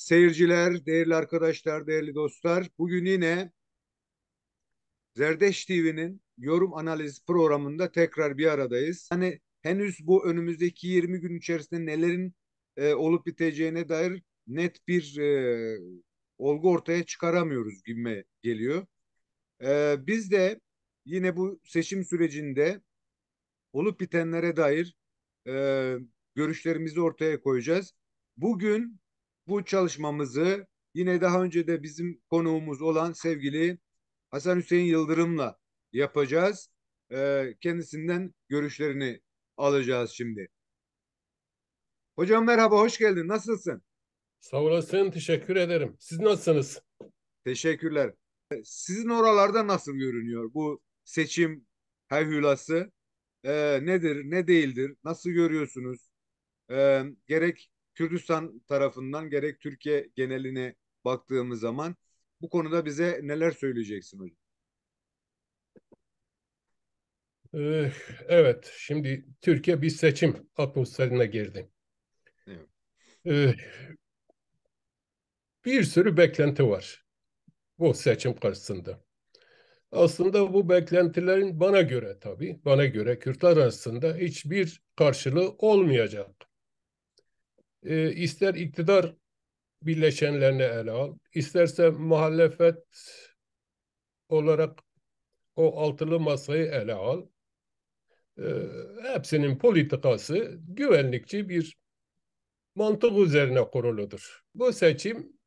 seyirciler, değerli arkadaşlar, değerli dostlar. Bugün yine Zerdeş TV'nin yorum analiz programında tekrar bir aradayız. Hani henüz bu önümüzdeki 20 gün içerisinde nelerin olup biteceğine dair net bir olgu ortaya çıkaramıyoruz gibime geliyor. Biz de yine bu seçim sürecinde olup bitenlere dair e, görüşlerimizi ortaya koyacağız. Bugün bu çalışmamızı yine daha önce de bizim konuğumuz olan sevgili Hasan Hüseyin Yıldırım'la yapacağız. Kendisinden görüşlerini alacağız şimdi. Hocam merhaba, hoş geldin. Nasılsın? Sağ olasın, teşekkür ederim. Siz nasılsınız? Teşekkürler. Sizin oralarda nasıl görünüyor bu seçim hevhülası? Nedir, ne değildir? Nasıl görüyorsunuz? Gerek Kürdistan tarafından gerek Türkiye geneline baktığımız zaman bu konuda bize neler söyleyeceksin hocam? Ee, evet, şimdi Türkiye bir seçim atmosferine girdi. Evet. Ee, bir sürü beklenti var bu seçim karşısında. Aslında bu beklentilerin bana göre Kürtler arasında hiçbir karşılığı olmayacak. İster iktidar birleşenlerini ele al, isterse muhalefet olarak o altılı masayı ele al. Hepsinin politikası güvenlikçi bir mantık üzerine kuruludur. Bu seçim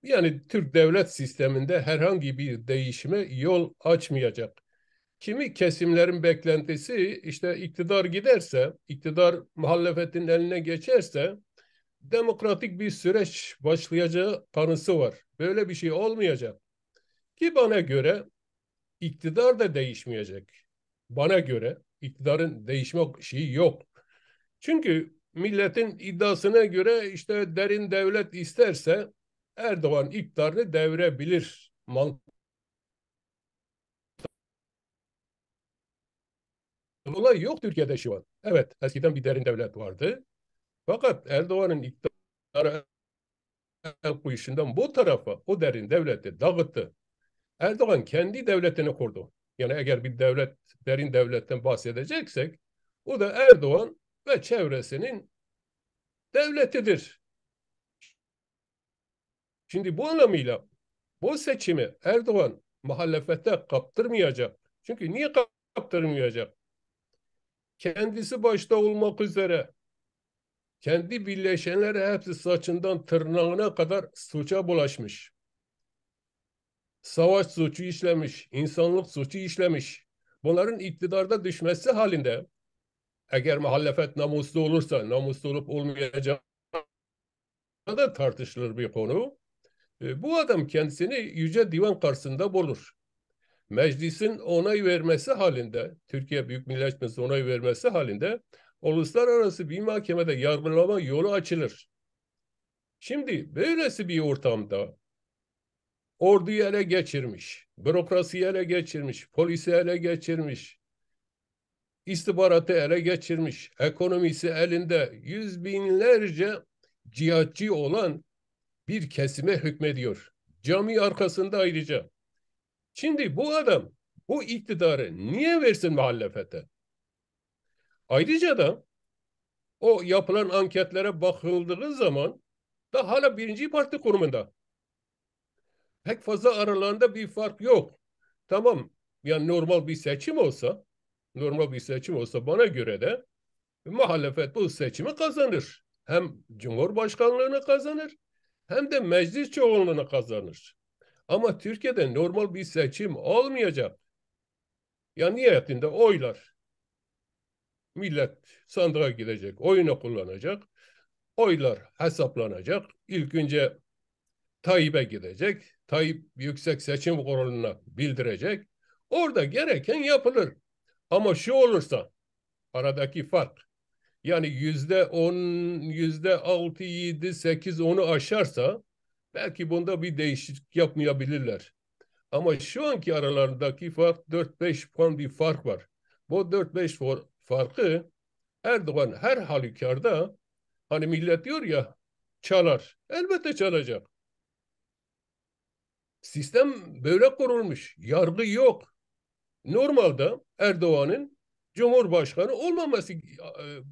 yani Türk devlet sisteminde herhangi bir değişime yol açmayacak. Kimi kesimlerin beklentisi işte iktidar giderse, iktidar muhalefetin eline geçerse demokratik bir süreç başlayacağı kanısı var. Böyle bir şey olmayacak. Ki bana göre iktidar da değişmeyecek. Bana göre iktidarın değişme şeyi yok. Çünkü milletin iddiasına göre işte derin devlet isterse Erdoğan iktidarını devirebilir. Olay yok Türkiye'de şu an. Evet, eskiden bir derin devlet vardı. Fakat Erdoğan'ın iktidarı el koyuşundan bu tarafa o derin devleti dağıttı. Erdoğan kendi devletini kurdu. Yani eğer bir devlet, derin devletten bahsedeceksek o da Erdoğan ve çevresinin devletidir. Şimdi bu anlamıyla bu seçimi Erdoğan muhalefete kaptırmayacak. Çünkü niye kaptırmayacak? Kendisi başta olmak üzere kendi birleşenleri hepsi saçından tırnağına kadar suça bulaşmış. Savaş suçu işlemiş, insanlık suçu işlemiş. Bunların iktidarda düşmesi halinde eğer muhalefet namuslu olursa, namuslu olup olmayacağı da tartışılır bir konu. Bu adam kendisini Yüce Divan karşısında bulur. Meclisin onay vermesi halinde, Türkiye Büyük Millet Meclisi onay vermesi halinde uluslararası bir mahkemede yargılama yolu açılır. Şimdi böylesi bir ortamda orduyu ele geçirmiş, bürokrasiyi ele geçirmiş, polisi ele geçirmiş, istihbaratı ele geçirmiş, ekonomisi elinde yüz binlerce cihatçı olan bir kesime hükmediyor. Cami arkasında ayrıca. Şimdi bu adam bu iktidarı niye versin muhalefete? Ayrıca da o yapılan anketlere bakıldığı zaman da hala birinci parti konumunda. Pek fazla aralarında bir fark yok. Tamam, yani normal bir seçim olsa bana göre de muhalefet bu seçimi kazanır. Hem Cumhurbaşkanlığını kazanır hem de meclis çoğunluğunu kazanır. Ama Türkiye'de normal bir seçim olmayacak. Ya niyetinde oylar. Millet sandığa gidecek, oyunu kullanacak. Oylar hesaplanacak. İlk önce Tayyip'e gidecek. Tayyip Yüksek Seçim Kurulu'na bildirecek. Orada gereken yapılır. Ama şu olursa aradaki fark yani %10, %6, 7, 8, onu aşarsa belki bunda bir değişiklik yapmayabilirler. Ama şu anki aralarındaki fark 4-5 puan bir fark var. Bu 4-5 farkı Erdoğan her halükarda hani millet diyor ya çalar. Elbette çalacak. Sistem böyle kurulmuş. Yargı yok. Normalde Erdoğan'ın Cumhurbaşkanı olmaması,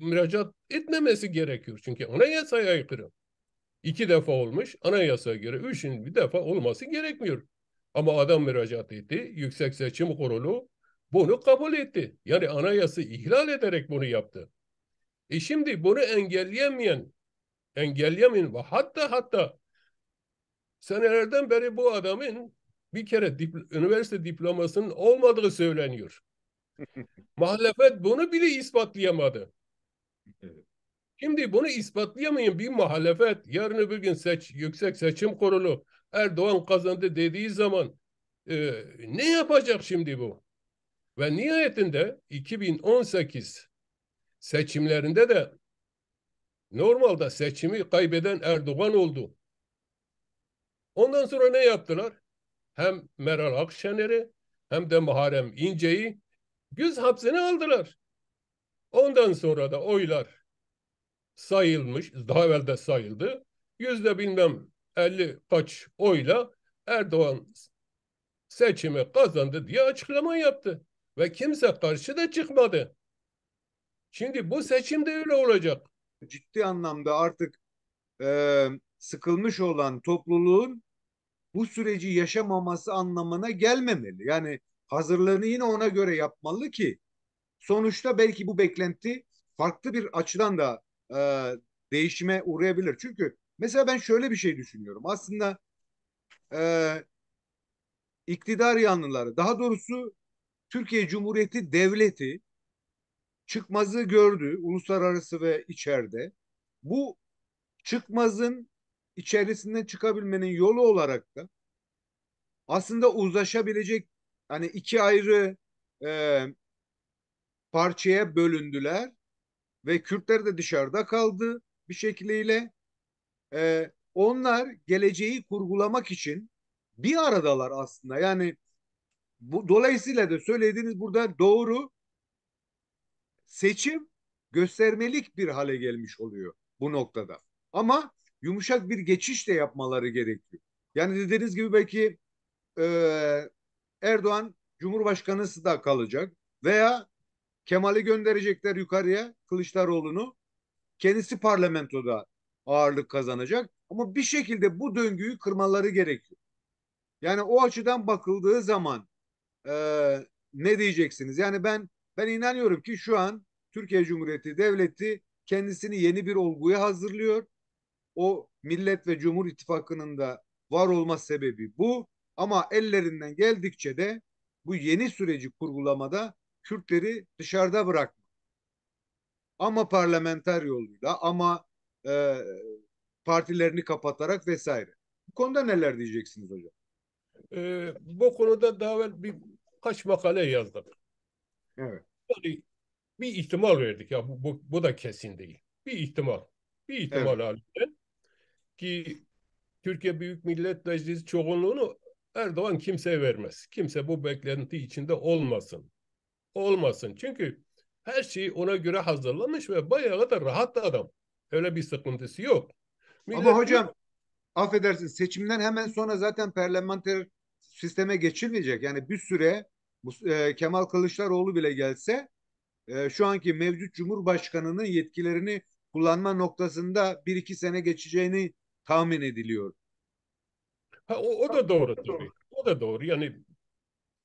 müracaat etmemesi gerekiyor. Çünkü anayasaya aykırı. 2 defa olmuş. Anayasaya göre üçüncü bir defa olması gerekmiyor. Ama adam müracaat etti. Yüksek Seçim Kurulu bunu kabul etti. Yani anayası ihlal ederek bunu yaptı. Şimdi bunu engelleyemeyen ve hatta senelerden beri bu adamın bir kere üniversite diplomasının olmadığı söyleniyor. Muhalefet bunu bile ispatlayamadı. Evet. Şimdi bunu ispatlayamayan bir muhalefet yarın öbür gün Yüksek Seçim Kurulu Erdoğan kazandı dediği zaman ne yapacak şimdi bu? Ve nihayetinde 2018 seçimlerinde de normalde seçimi kaybeden Erdoğan oldu. Ondan sonra ne yaptılar? Hem Meral Akşener'i hem de Muharrem İnce'yi göz hapsine aldılar. Ondan sonra da oylar sayılmış, daha evvel de sayıldı. Yüzde bilmem 50 kaç oyla Erdoğan seçimi kazandı diye açıklama yaptı. Ve kimse karşı da çıkmadı. Şimdi bu seçim de öyle olacak. Ciddi anlamda artık sıkılmış olan topluluğun bu süreci yaşamaması anlamına gelmemeli. Yani hazırlığını yine ona göre yapmalı ki sonuçta belki bu beklenti farklı bir açıdan da e, değişime uğrayabilir. Çünkü mesela ben şöyle bir şey düşünüyorum. Aslında e, iktidar yanlıları, daha doğrusu Türkiye Cumhuriyeti Devleti çıkmazı gördü, uluslararası ve içeride. Bu çıkmazın içerisinden çıkabilmenin yolu olarak da aslında uzlaşabilecek hani iki ayrı e, parçaya bölündüler ve Kürtler de dışarıda kaldı bir şekliyle. Onlar geleceği kurgulamak için bir aradalar aslında. Yani bu dolayısıyla da söylediğiniz burada doğru, seçim göstermelik bir hale gelmiş oluyor bu noktada. Ama yumuşak bir geçiş de yapmaları gerekiyor. Yani dediğiniz gibi belki e, Erdoğan Cumhurbaşkanısı da kalacak veya Kemal'i gönderecekler yukarıya, Kılıçdaroğlu'nu. Kendisi parlamentoda ağırlık kazanacak. Ama bir şekilde bu döngüyü kırmaları gerekiyor. Yani o açıdan bakıldığı zaman e, ne diyeceksiniz? Yani ben inanıyorum ki şu an Türkiye Cumhuriyeti Devleti kendisini yeni bir olguya hazırlıyor. O Millet ve Cumhur İttifakı'nın da var olma sebebi bu. Ama ellerinden geldikçe de bu yeni süreci kurgulamada Kürtleri dışarıda bırak. Ama parlamenter yoluyla ama e, partilerini kapatarak vesaire. Bu konuda neler diyeceksiniz hocam? Bu konuda daha evvel birkaç makale yazdık. Evet, Yani bir ihtimal verdik ya bu da kesin değil. Bir ihtimal. Bir evet. ihtimal halinde ki Türkiye Büyük Millet Meclisi çoğunluğunu Erdoğan kimseye vermez. Kimse bu beklenti içinde olmasın. Olmasın. Çünkü her şeyi ona göre hazırlamış ve bayağı da rahat adam. Öyle bir sıkıntısı yok. Ama Millet diyor hocam affedersiniz seçimden hemen sonra zaten parlamenter sisteme geçilmeyecek. Yani bir süre Kemal Kılıçdaroğlu bile gelse şu anki mevcut Cumhurbaşkanı'nın yetkilerini kullanma noktasında bir iki sene geçeceğini tahmin ediliyor. ha, o da doğru tabii. O da doğru. Yani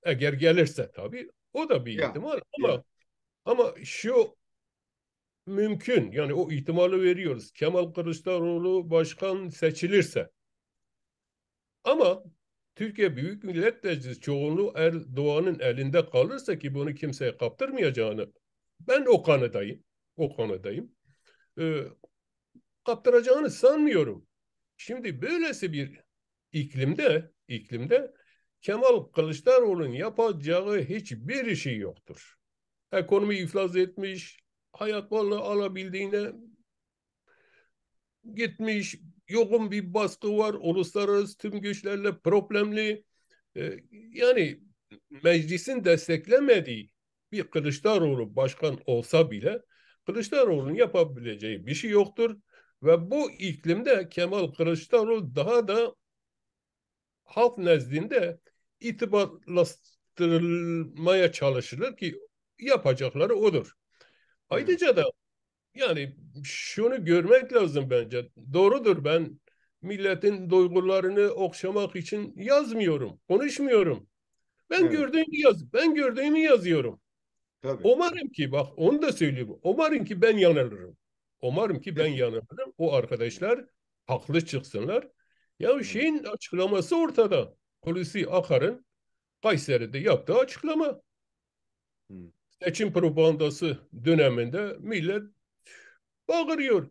eğer gelirse tabii o da bir Ya, ihtimal ya. ama şu mümkün. Yani o ihtimali veriyoruz. Kemal Kılıçdaroğlu başkan seçilirse ama Türkiye Büyük Millet Meclisi çoğunluğu Erdoğan'ın elinde kalırsa ki bunu kimseye kaptırmayacağını ben o kanıdayım. O kanıdayım. Ee, Kaptıracağını sanmıyorum. Şimdi böylesi bir iklimde Kemal Kılıçdaroğlu'nun yapacağı hiçbir şey yoktur. Ekonomi iflas etmiş, hayat pahalılığı alabildiğine gitmiş, yoğun bir baskı var, uluslararası tüm güçlerle problemli. Yani meclisin desteklemediği bir Kılıçdaroğlu başkan olsa bile Kılıçdaroğlu'nun yapabileceği bir şey yoktur. Ve bu iklimde Kemal Kılıçdaroğlu daha da halk nezdinde itibarlaştırılmaya çalışılır ki yapacakları odur. Evet. Ayrıca da yani şunu görmek lazım bence. Doğrudur, ben milletin duygularını okşamak için yazmıyorum, konuşmuyorum. Evet. Ben gördüğümü yazıyorum. Tabii. Umarım ki, bak onu da söylüyorum. Umarım ki ben yanılırım. Umarım ki ben yanılırım. O arkadaşlar haklı çıksınlar. Ya Evet. şeyin açıklaması ortada. Hulusi Akar'ın Kayseri'de yaptığı açıklama. Hı. Seçim propagandası döneminde millet bağırıyor.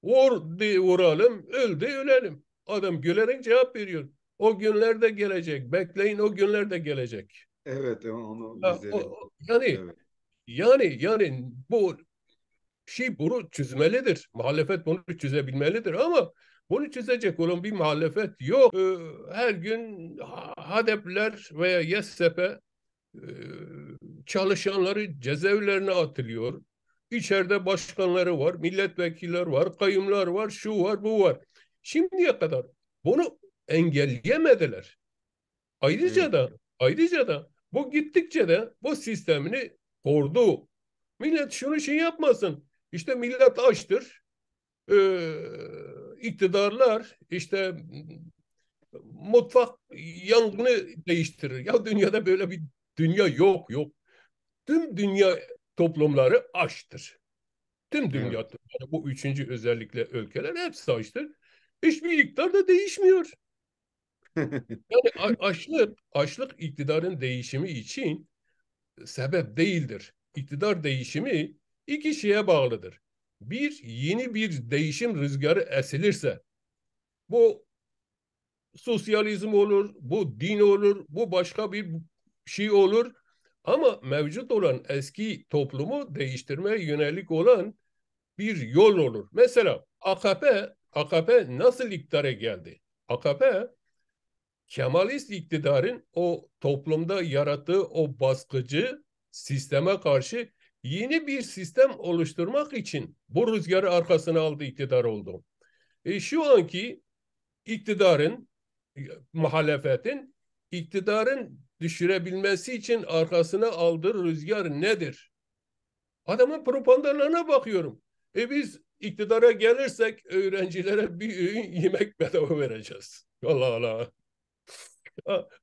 Vur de vuralım, öl de ölelim. Adam gülerek cevap veriyor. O günler de gelecek. Bekleyin, o günler de gelecek. Evet, onu Ha, bizleri. yani Evet. bu şey bunu çözmelidir. Muhalefet bunu çözebilmelidir ama bunu çözecek olan bir muhalefet yok. Her gün HDP'ler veya YSP e, çalışanları cezaevlerine atılıyor. İçeride başkanları var, milletvekiller var, kayyumlar var, şu var, bu var. Şimdiye kadar bunu engelleyemediler. Evet. Ayrıca da bu gittikçe de bu sistemini kordu. Millet şunu şey yapmasın. İşte millet açtır. İktidarlar işte mutfak yangını değiştirir. Ya dünyada böyle bir dünya yok. Tüm dünya toplumları açtır. Tüm dünya, Evet. yani bu üçüncü özellikle ülkeler hepsi açtır. Hiçbir iktidar da değişmiyor. Yani açlık iktidarın değişimi için sebep değildir. İktidar değişimi iki şeye bağlıdır. Bir, yeni bir değişim rüzgarı esilirse, bu sosyalizm olur, bu din olur, bu başka bir şey olur. Ama mevcut olan eski toplumu değiştirmeye yönelik olan bir yol olur. Mesela AKP nasıl iktidara geldi? AKP Kemalist iktidarın o toplumda yarattığı o baskıcı sisteme karşı yeni bir sistem oluşturmak için bu rüzgarı arkasına aldı, iktidar oldu. Şu anki iktidarın, muhalefetin iktidarın düşürebilmesi için arkasına aldığı rüzgar nedir? Adamın propagandalarına bakıyorum. Biz iktidara gelirsek öğrencilere bir öğün yemek bedava vereceğiz. Allah Allah.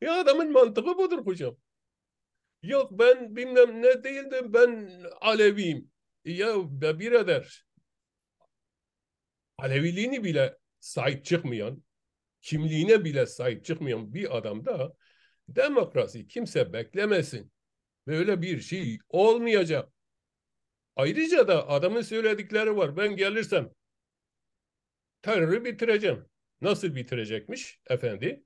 Ya adamın mantığı budur hocam. Yok ben bilmem ne değildim, ben Aleviyim. Ya be birader, Aleviliğini bile sahip çıkmayan, kimliğine bile sahip çıkmayan bir adamda demokrasi kimse beklemesin. Böyle bir şey olmayacak. Ayrıca da adamın söyledikleri var. Ben gelirsem terörü bitireceğim. Nasıl bitirecekmiş efendi?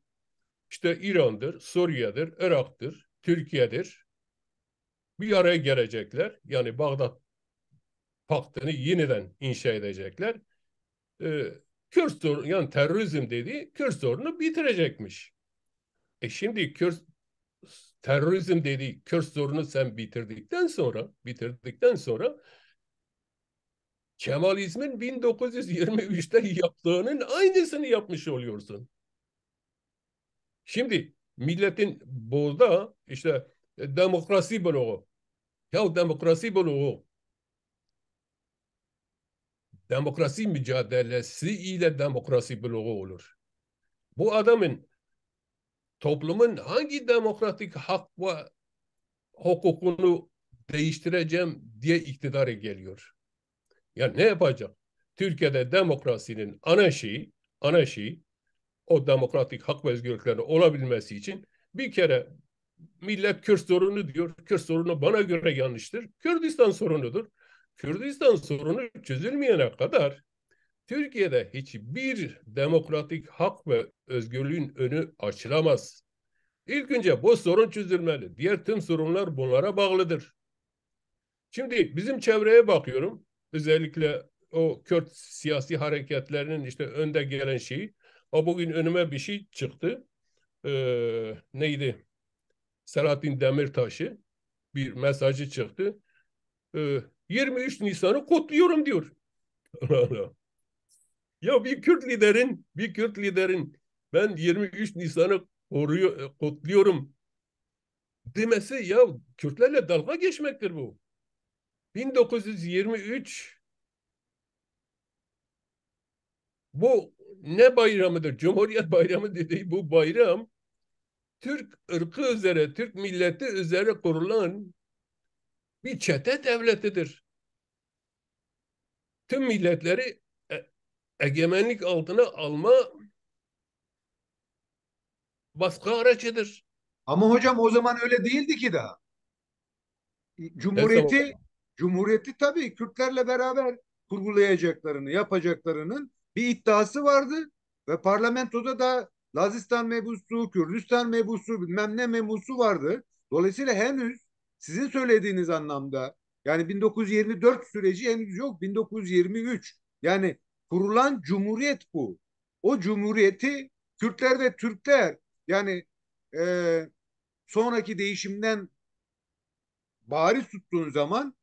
İşte İran'dır, Suriye'dir, Irak'tır, Türkiye'dir. Bir araya gelecekler. Yani Bağdat Paktı'nı yeniden inşa edecekler. Ee, Kürt sorunu, yani terörizm dediği Kürt sorunu bitirecekmiş. Şimdi terörizm dediği Kürt sorunu sen bitirdikten sonra Kemalizmin 1923'te yaptığının aynısını yapmış oluyorsun. Şimdi milletin burada işte demokrasi bloğu. Ya demokrasi bloğu demokrasi mücadelesi ile demokrasi bloğu olur. Bu adamın toplumun hangi demokratik hak ve hukukunu değiştireceğim diye iktidara geliyor. Ya ne yapacak? Türkiye'de demokrasinin ana şeyi o demokratik hak ve özgürlüklerin olabilmesi için bir kere millet Kürt sorunu diyor. Kürt sorunu bana göre yanlıştır. Kürdistan sorunudur. Kürdistan sorunu çözülmeyene kadar Türkiye'de hiçbir demokratik hak ve özgürlüğün önü açılamaz. İlk önce bu sorun çözülmeli. Diğer tüm sorunlar bunlara bağlıdır. Şimdi bizim çevreye bakıyorum. Özellikle o Kürt siyasi hareketlerinin işte önde gelen şeyi. O bugün önüme bir şey çıktı. Neydi? Selahattin Demirtaş'ı bir mesajı çıktı. 23 Nisan'ı kutluyorum diyor. Ya bir Kürt liderin ben 23 Nisan'ı kutluyorum demesi ya Kürtlerle dalga geçmektir bu. 1923 bu ne bayramıdır? Cumhuriyet Bayramı dediği bu bayram Türk ırkı üzere, Türk milleti üzere kurulan bir çete devletidir. Tüm milletleri egemenlik altına alma baskı aracıdır. Ama hocam o zaman öyle değildi ki daha. Ne zaman? Cumhuriyeti tabii Kürtlerle beraber kurgulayacaklarını, yapacaklarının bir iddiası vardı ve parlamentoda da Lazistan mebusu, Kürdistan mebusu, bilmem ne mebusu vardı. Dolayısıyla henüz sizin söylediğiniz anlamda yani 1924 süreci henüz yok. 1923 yani kurulan cumhuriyet bu. O cumhuriyeti Kürtler ve Türkler yani e, sonraki değişimden bariz tuttuğun zaman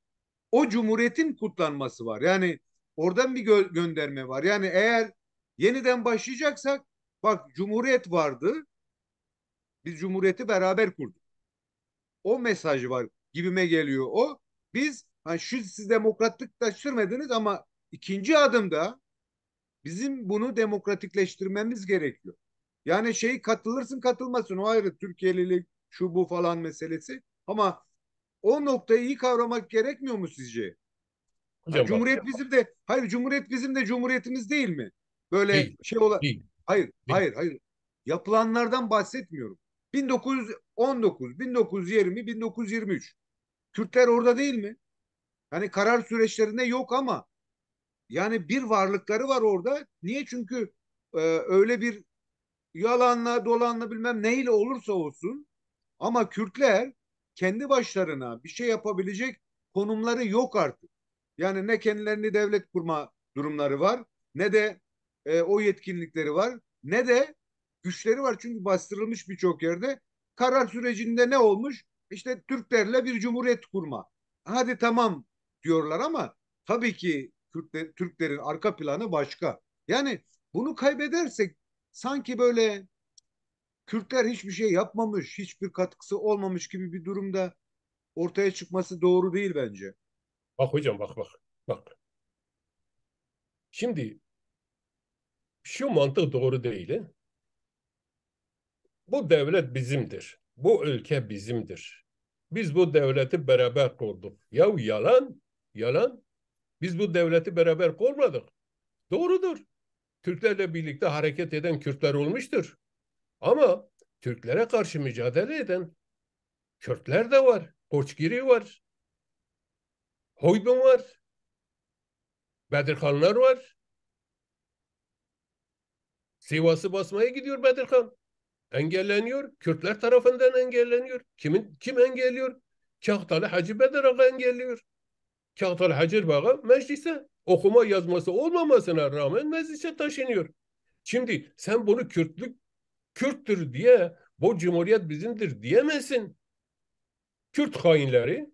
o cumhuriyetin kutlanması var. Yani oradan bir gönderme var. Yani eğer yeniden başlayacaksak bak cumhuriyet vardı. Biz cumhuriyeti beraber kurduk. O mesaj var gibime geliyor o. Biz hani siz demokratikleştirmediniz ama ikinci adımda bizim bunu demokratikleştirmemiz gerekiyor. Yani şey katılırsın katılmasın o ayrı Türkiye'lilik şu bu falan meselesi ama o noktayı iyi kavramak gerekmiyor mu sizce? Ha, Hocam bak. Cumhuriyet bizim de hayır Cumhuriyet bizim de Cumhuriyetimiz değil mi? Böyle Değil. şey ola Değil. hayır Değil. hayır hayır yapılanlardan bahsetmiyorum. 1919, 1920, 1923 Kürtler orada değil mi? Hani karar süreçlerinde yok ama yani bir varlıkları var orada. Niye? Çünkü öyle bir yalanla dolanla bilmem neyle olursa olsun ama Kürtler kendi başlarına bir şey yapabilecek konumları yok artık. Yani ne kendilerini devlet kurma durumları var, ne de o yetkinlikleri var, ne de güçleri var. Çünkü bastırılmış birçok yerde. Karar sürecinde ne olmuş? İşte Türklerle bir cumhuriyet kurma. Hadi tamam diyorlar ama tabii ki Türklerin arka planı başka. Yani bunu kaybedersek sanki böyle Kürtler hiçbir şey yapmamış, hiçbir katkısı olmamış gibi bir durumda ortaya çıkması doğru değil bence. Bak hocam bak bak. Bak. Şimdi şu mantık doğru değil. He? Bu devlet bizimdir. Bu ülke bizimdir. Biz bu devleti beraber kurduk. Ya yalan, yalan. Biz bu devleti beraber kurmadık. Doğrudur. Türklerle birlikte hareket eden Kürtler olmuştur. Ama Türklere karşı mücadele eden Kürtler de var. Koçgiri var. Hoybun var. Bedirhanlar var. Sivas'ı basmaya gidiyor Bedirhan. Engelleniyor. Kürtler tarafından engelleniyor. Kim engelliyor? Kahtalı Hacı Bedir Ağa engelliyor. Kahtalı Hacı Bağa meclise okuma yazması olmamasına rağmen meclise taşınıyor. Şimdi sen bunu Kürttür diye bu cumhuriyet bizimdir diyemezsin. Kürt hainleri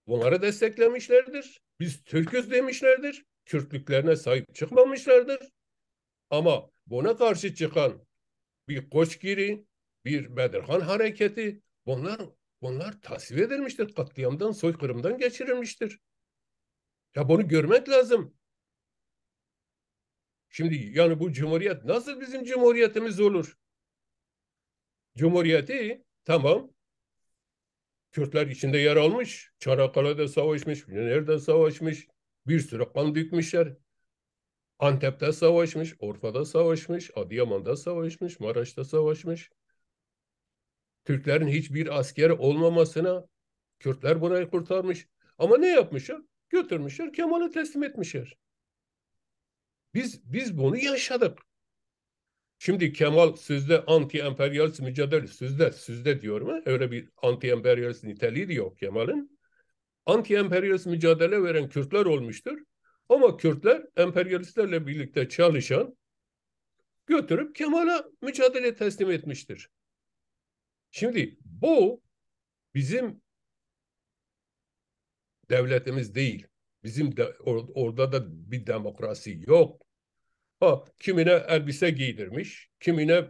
bunları desteklemişlerdir. Biz Türk'üz demişlerdir. Kürtlüklerine sahip çıkmamışlardır. Ama buna karşı çıkan bir Koçgiri, bir Bedirhan hareketi bunlar tasfiye edilmiştir. Katliamdan, soykırımdan geçirilmiştir. Ya bunu görmek lazım. Şimdi yani bu cumhuriyet nasıl bizim cumhuriyetimiz olur? Cumhuriyeti tamam Kürtler içinde yer almış. Çanakkale'de savaşmış, nerede savaşmış. Bir sürü kan dökmüşler. Antep'te savaşmış, Urfa'da savaşmış, Adıyaman'da savaşmış, Maraş'ta savaşmış. Türklerin hiçbir askeri olmamasına Kürtler burayı kurtarmış. Ama ne yapmışlar? Götürmüşler, Kemal'e teslim etmişler. Biz bunu yaşadık. Şimdi Kemal sözde anti-emperyalist mücadele, sözde diyorum ha, öyle bir anti-emperyalist niteliği de yok Kemal'in. Anti-emperyalist mücadele veren Kürtler olmuştur. Ama Kürtler emperyalistlerle birlikte çalışan götürüp Kemal'a mücadele teslim etmiştir. Şimdi bu bizim devletimiz değil. Orada da bir demokrasi yok. Ha, kimine elbise giydirmiş, kimine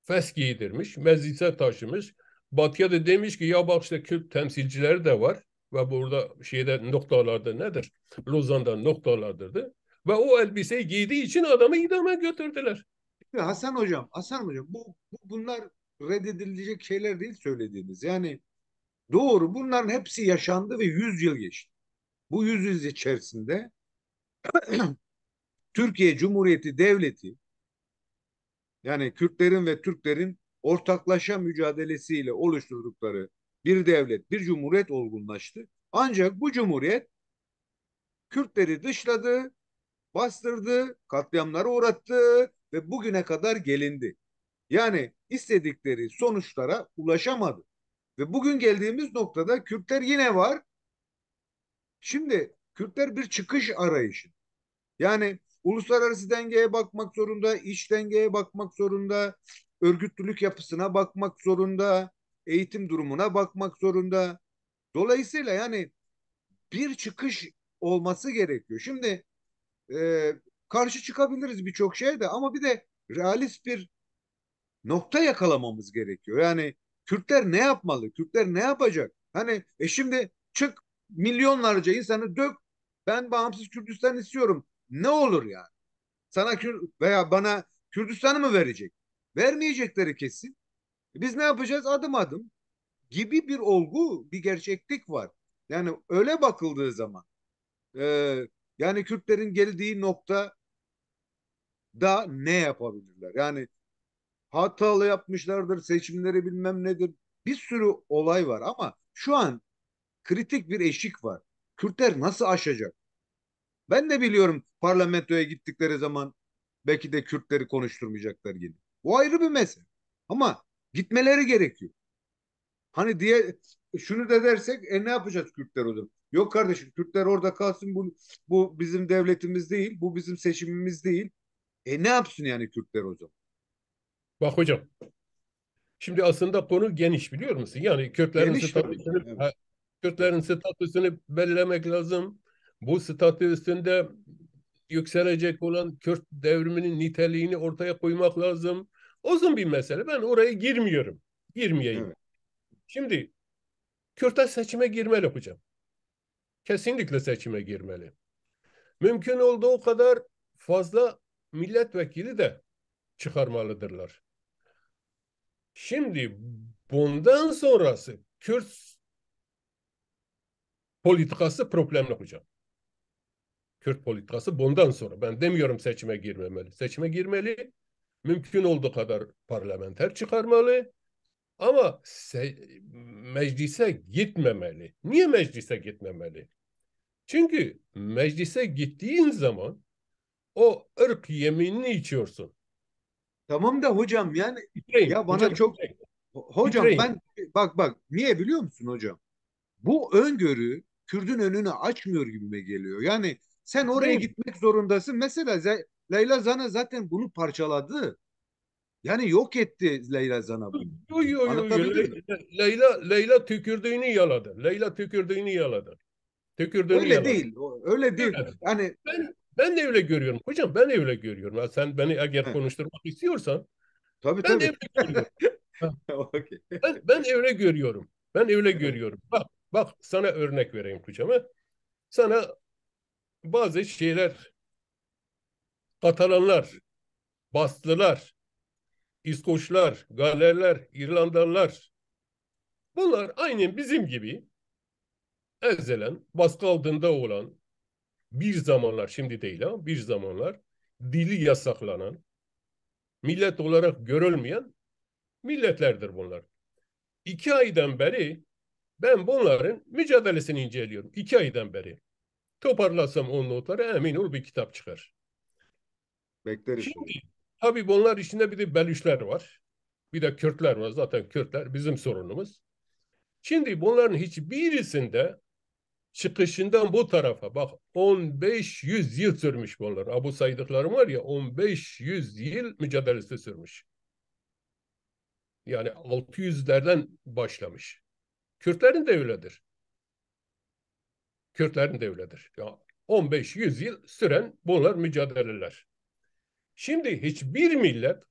fes giydirmiş, meclise taşımış. Batı'ya da demiş ki ya bak işte Kürt temsilcileri de var ve burada şeyde noktalarda nedir? Lozan'da noktalardırdı. Ve o elbiseyi giydiği için adamı idame götürdüler. Hasan hocam bunlar reddedilecek şeyler değil söylediğiniz. Yani doğru, bunların hepsi yaşandı ve 100 yıl geçti. Bu 100 yıl içerisinde Türkiye Cumhuriyeti Devleti, yani Kürtlerin ve Türklerin ortaklaşa mücadelesiyle oluşturdukları bir devlet, bir cumhuriyet olgunlaştı. Ancak bu cumhuriyet Kürtleri dışladı, bastırdı, katliamlara uğrattı ve bugüne kadar gelindi. Yani istedikleri sonuçlara ulaşamadı. Ve bugün geldiğimiz noktada Kürtler yine var. Şimdi Kürtler bir çıkış arayışı. Yani uluslararası dengeye bakmak zorunda, iç dengeye bakmak zorunda, örgütlülük yapısına bakmak zorunda, eğitim durumuna bakmak zorunda. Dolayısıyla yani bir çıkış olması gerekiyor. Şimdi e, karşı çıkabiliriz birçok şeye de, ama bir de realist bir nokta yakalamamız gerekiyor. Yani Kürtler ne yapmalı? Kürtler ne yapacak? Hani şimdi çık, milyonlarca insanı dök. Ben bağımsız Kürdistan istiyorum. Ne olur yani? Sana veya bana Kürdistan'ı mı verecek? Vermeyecekleri kesin. Biz ne yapacağız? Adım adım gibi bir olgu, bir gerçeklik var. Yani öyle bakıldığı zaman e, yani Kürtlerin geldiği nokta da ne yapabilirler? Yani hatalı yapmışlardır, seçimleri bilmem nedir. Bir sürü olay var ama şu an kritik bir eşik var. Kürtler nasıl aşacak? Ben de biliyorum, parlamentoya gittikleri zaman belki de Kürtleri konuşturmayacaklar yine. Bu ayrı bir mesele. Ama gitmeleri gerekiyor. Hani diye şunu da dersek ne yapacağız Kürtler o zaman? Yok kardeşim, Kürtler orada kalsın, bu bizim devletimiz değil, bu bizim seçimimiz değil. Ne yapsın yani Kürtler o zaman? Bak hocam, şimdi aslında konu geniş biliyor musun? Yani Geniş tabii ki. Evet. Evet. Kürtlerin statüsünü belirlemek lazım. Bu statü üstünde yükselecek olan Kürt devriminin niteliğini ortaya koymak lazım. Uzun bir mesele. Ben oraya girmiyorum. Girmeyeyim. Evet. Şimdi Kürtler seçime girmeli hocam. Kesinlikle seçime girmeli. Mümkün olduğu kadar fazla milletvekili de çıkarmalıdırlar. Şimdi bundan sonrası Kürt politikası problemli hocam. Kürt politikası bundan sonra. Ben demiyorum seçime girmemeli. Seçime girmeli. Mümkün olduğu kadar parlamenter çıkarmalı. Ama meclise gitmemeli. Niye meclise gitmemeli? Çünkü meclise gittiğin zaman o ırk yeminini içiyorsun. Tamam da hocam, yani Titreyin. ya bana Hocam çok titreyin. hocam Titreyin. ben bak niye biliyor musun hocam? Bu öngörü Kürdün önünü açmıyor gibime geliyor. Yani sen oraya Titreyin. gitmek zorundasın. Mesela Leyla Zana zaten bunu parçaladı. Yani yok etti Leyla Zana bunu. Yo, yo, yo, yo. Anlatabildim mi? Leyla tükürdüğünü yaladı. Leyla tükürdüğünü yaladı. Tükürdüğünü Öyle yaladı. değil. Öyle değil. Öyle. Yani Ben de öyle görüyorum. Hocam ben öyle görüyorum. Ha, sen beni eğer he, konuşturmak istiyorsan tabii ben de tabii. öyle görüyorum. Ha, Okey. ben öyle görüyorum. Ben öyle Evet. görüyorum. Bak sana örnek vereyim hocam. Ha. Sana bazı şeyler Katalanlar, Bastılar, İskoçlar, Galerler, İrlandalılar bunlar aynen bizim gibi ezelen, baskı altında olan bir zamanlar şimdi değil ama bir zamanlar dili yasaklanan, millet olarak görülmeyen milletlerdir bunlar. 2 aydan beri ben bunların mücadelesini inceliyorum. 2 aydan beri. Toparlasam o notları emin ol bir kitap çıkar. Bekleriz Şimdi hocam. tabii bunlar içinde bir de Belüşler var. Bir de Kürtler var. Zaten Kürtler bizim sorunumuz. Şimdi bunların hiçbirisinde çıkışından bu tarafa bak 1500 yıl sürmüş bunlar. Bu saydıklarım var ya 1500 yıl mücadelesi sürmüş. Yani 600'lerden başlamış. Kürtlerin de öyledir. Kürtlerin de öyledir. Ya 15-100 yıl süren bunlar mücadeleler. Şimdi hiçbir millet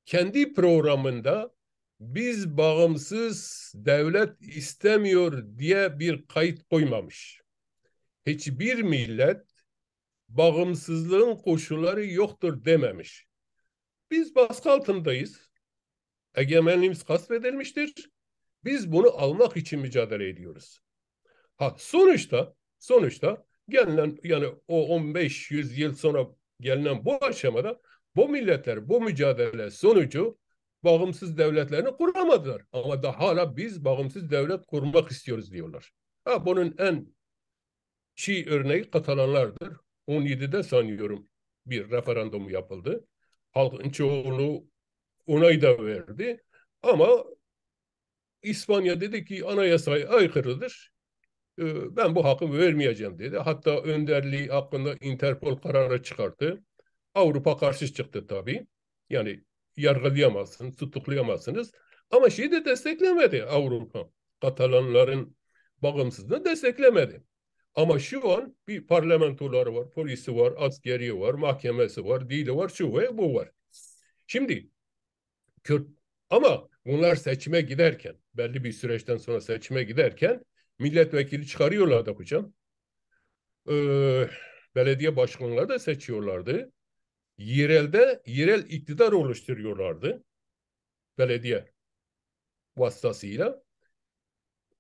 kendi programında biz bağımsız devlet istemiyor diye bir kayıt koymamış. Hiçbir millet bağımsızlığın koşulları yoktur dememiş. Biz baskı altındayız. Egemenliğimiz gasp edilmiştir. Biz bunu almak için mücadele ediyoruz. Ha sonuçta gelinen yani o 1500 yıl sonra gelinen bu aşamada bu milletler bu mücadele sonucu bağımsız devletlerini kuramadılar. Ama da hala biz bağımsız devlet kurmak istiyoruz diyorlar. Ha, bunun en çiğ örneği Katalanlardır. 17'de sanıyorum bir referandum yapıldı. Halkın çoğunluğu onay da verdi. Ama İspanya dedi ki anayasaya aykırıdır. Ben bu hakkı vermeyeceğim dedi. Hatta önderliği hakkında Interpol kararı çıkarttı. Avrupa karşı çıktı tabii. Yani yargılayamazsınız, tutuklayamazsınız. Ama şeyi de desteklemedi Avrupa. Katalanların bağımsızlığını desteklemedi. Ama şu an bir parlamentoları var, polisi var, askeri var, mahkemesi var, dili var, şu ve bu var. Şimdi Kürt ama bunlar seçime giderken, belli bir süreçten sonra seçime giderken milletvekili çıkarıyorlardı hocam. Ee, belediye başkanları da seçiyorlardı. Yerel iktidar oluşturuyorlardı belediye vasıtasıyla.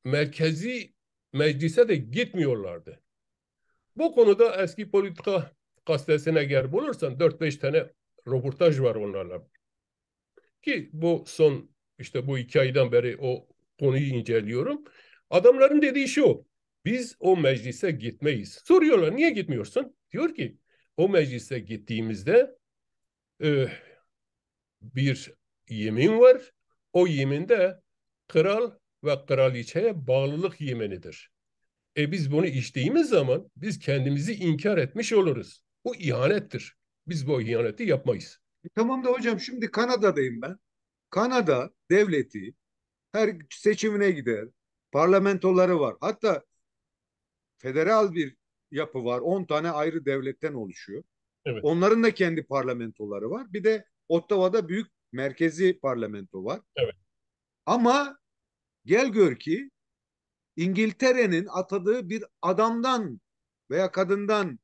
Merkezi meclise de gitmiyorlardı. Bu konuda eski politika gazetesine eğer bulursan 4-5 tane röportaj var onlarla. Ki bu son işte bu 2 aydan beri o konuyu inceliyorum. Adamların dediği şu: biz o meclise gitmeyiz. Soruyorlar niye gitmiyorsun? Diyor ki o meclise gittiğimizde e, bir yemin var. O yeminde kral ve kraliçeye bağlılık yeminidir. Biz bunu içtiğimiz zaman biz kendimizi inkar etmiş oluruz. Bu ihanettir. Biz bu ihaneti yapmayız. Tamam da hocam şimdi Kanada'dayım ben. Kanada devleti her seçimine gider. Parlamentoları var. Hatta federal bir yapı var. 10 tane ayrı devletten oluşuyor. Evet, Onların da kendi parlamentoları var. Bir de Ottawa'da büyük merkezi parlamento var. evet. Ama gel gör ki İngiltere'nin atadığı bir adamdan veya kadından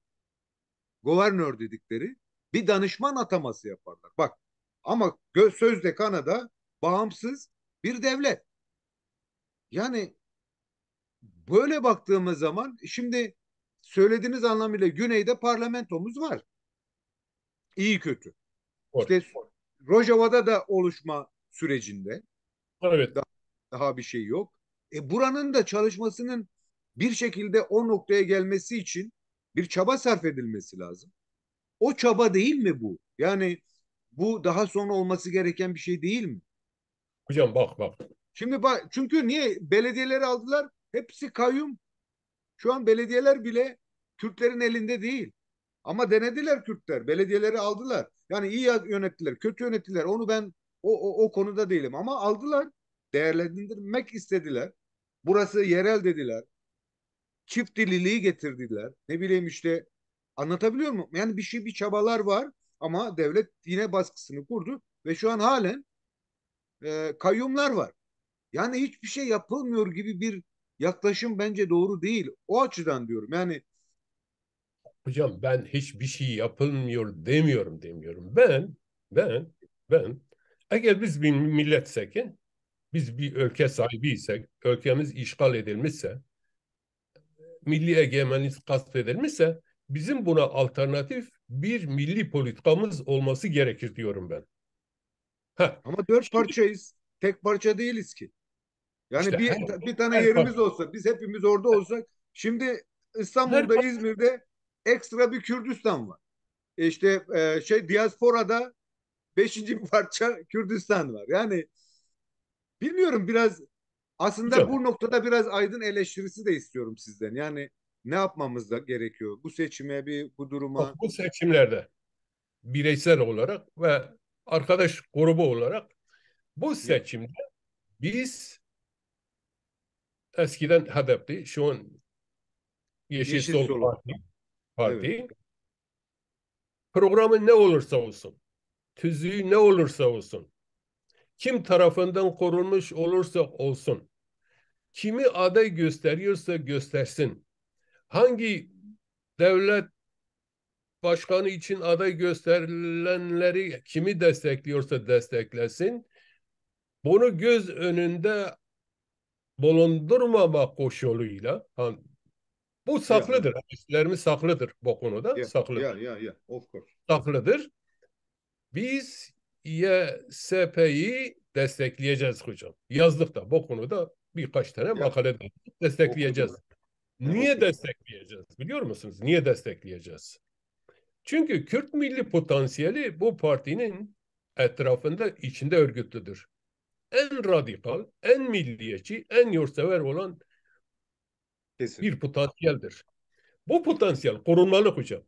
governör dedikleri bir danışman ataması yaparlar. Bak ama sözde Kanada bağımsız bir devlet. Yani böyle baktığımız zaman şimdi söylediğiniz anlamıyla güneyde parlamentomuz var. İyi kötü. Var. İşte Rojava'da da oluşma sürecinde Evet. daha, daha bir şey yok. Buranın da çalışmasının bir şekilde o noktaya gelmesi için bir çaba sarf edilmesi lazım. O çaba değil mi bu? Yani bu daha sonra olması gereken bir şey değil mi? Hocam bak. Şimdi bak çünkü niye belediyeleri aldılar? Hepsi kayyum. Şu an belediyeler bile Kürtlerin elinde değil. Ama denediler Kürtler. Belediyeleri aldılar. Yani iyi yönettiler, kötü yönettiler. Onu ben o konuda değilim. Ama aldılar. Değerlendirmek istediler. Burası yerel dediler. Çift dililiği getirdiler. Ne bileyim işte anlatabiliyor muyum? Yani bir çabalar var ama devlet yine baskısını kurdu ve şu an halen kayyumlar var. Yani hiçbir şey yapılmıyor gibi bir yaklaşım bence doğru değil. O açıdan diyorum. Yani Hocam ben hiçbir şey yapılmıyor demiyorum. Ben eğer biz bir milletsek, biz bir ülke sahibiysek, ülkemiz işgal edilmişse, milli egemenlik gasp edilmişse bizim buna alternatif bir milli politikamız olması gerekir diyorum ben. Ha, ama dört şimdi parçayız. Tek parça değiliz ki. Yani işte bir tane her yerimiz parça, olsa, biz hepimiz orada olsak, şimdi her İstanbul'da, parça, İzmir'de ekstra bir Kürdistan var. İşte diasporada beşinci bir parça Kürdistan var. Yani bilmiyorum biraz aslında hocam bu noktada biraz aydın eleştirisi de istiyorum sizden. Yani ne yapmamız da gerekiyor? Bu seçime, bu bak duruma. bu seçimlerde bireysel olarak ve arkadaş grubu olarak bu Ya, seçimde biz eskiden HDP'ti, şu an Yeşil Yeşil Sol Sol. Parti, Evet. Parti programı ne olursa olsun, tüzüğü ne olursa olsun, kim tarafından korunmuş olursa olsun, kimi aday gösteriyorsa göstersin, hangi devlet başkanı için aday gösterilenleri kimi destekliyorsa desteklesin, bunu göz önünde bulundurmama koşuluyla, bu Yeah, yeah, saklıdır. Hislerimiz saklıdır bu konuda, yeah, yeah, saklıdır. yeah, yeah. Of course. Saklıdır. Biz YSP'yi destekleyeceğiz hocam. Yazdık da bu konuda birkaç tane Yeah, makale okudum. destekleyeceğiz. Niye Okudum. destekleyeceğiz? Biliyor musunuz? Niye destekleyeceğiz? Çünkü Kürt milli potansiyeli bu partinin etrafında içinde örgütlüdür. En radikal, en milliyetçi, en yurtsever olan Kesin. bir potansiyeldir. Bu potansiyel korunmalı hocam.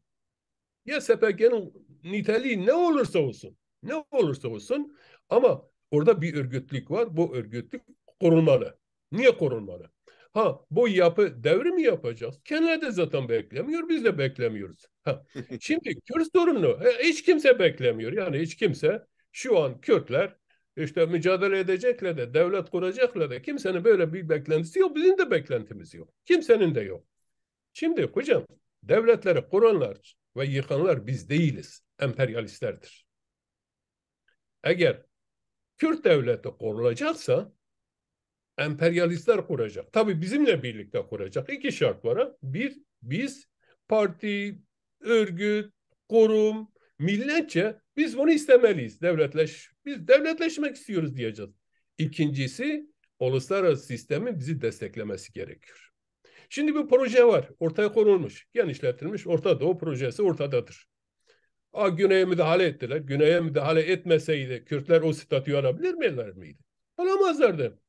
Ya SPG'nin niteliği ne olursa olsun, ne olursa olsun ama orada bir örgütlük var. Bu örgütlük korunmalı. Niye korunmalı? Ha, bu yapı devrim mi yapacağız? Kendileri de zaten beklemiyor, biz de beklemiyoruz. Ha, şimdi Kürt sorunu hiç kimse beklemiyor. Yani hiç kimse şu an Kürtler işte mücadele edecekler de, devlet kuracaklar da kimsenin böyle bir beklentisi yok. Bizim de beklentimiz yok. Kimsenin de yok. Şimdi hocam devletleri kuranlar ve yıkanlar biz değiliz. Emperyalistlerdir. Eğer Kürt devleti kurulacaksa emperyalistler kuracak. Tabii bizimle birlikte kuracak. İki şart var. Ha? Bir, biz parti, örgüt, kurum, milletçe biz bunu istemeliyiz. Biz devletleşmek istiyoruz diyeceğiz. İkincisi, uluslararası sistemin bizi desteklemesi gerekiyor. Şimdi bir proje var. Ortaya konulmuş, genişletilmiş. Orta Doğu projesi ortadadır. Güney'e müdahale ettiler. Güney'e müdahale etmeseydi Kürtler o statüyü alabilir miydi? Alamazlardı.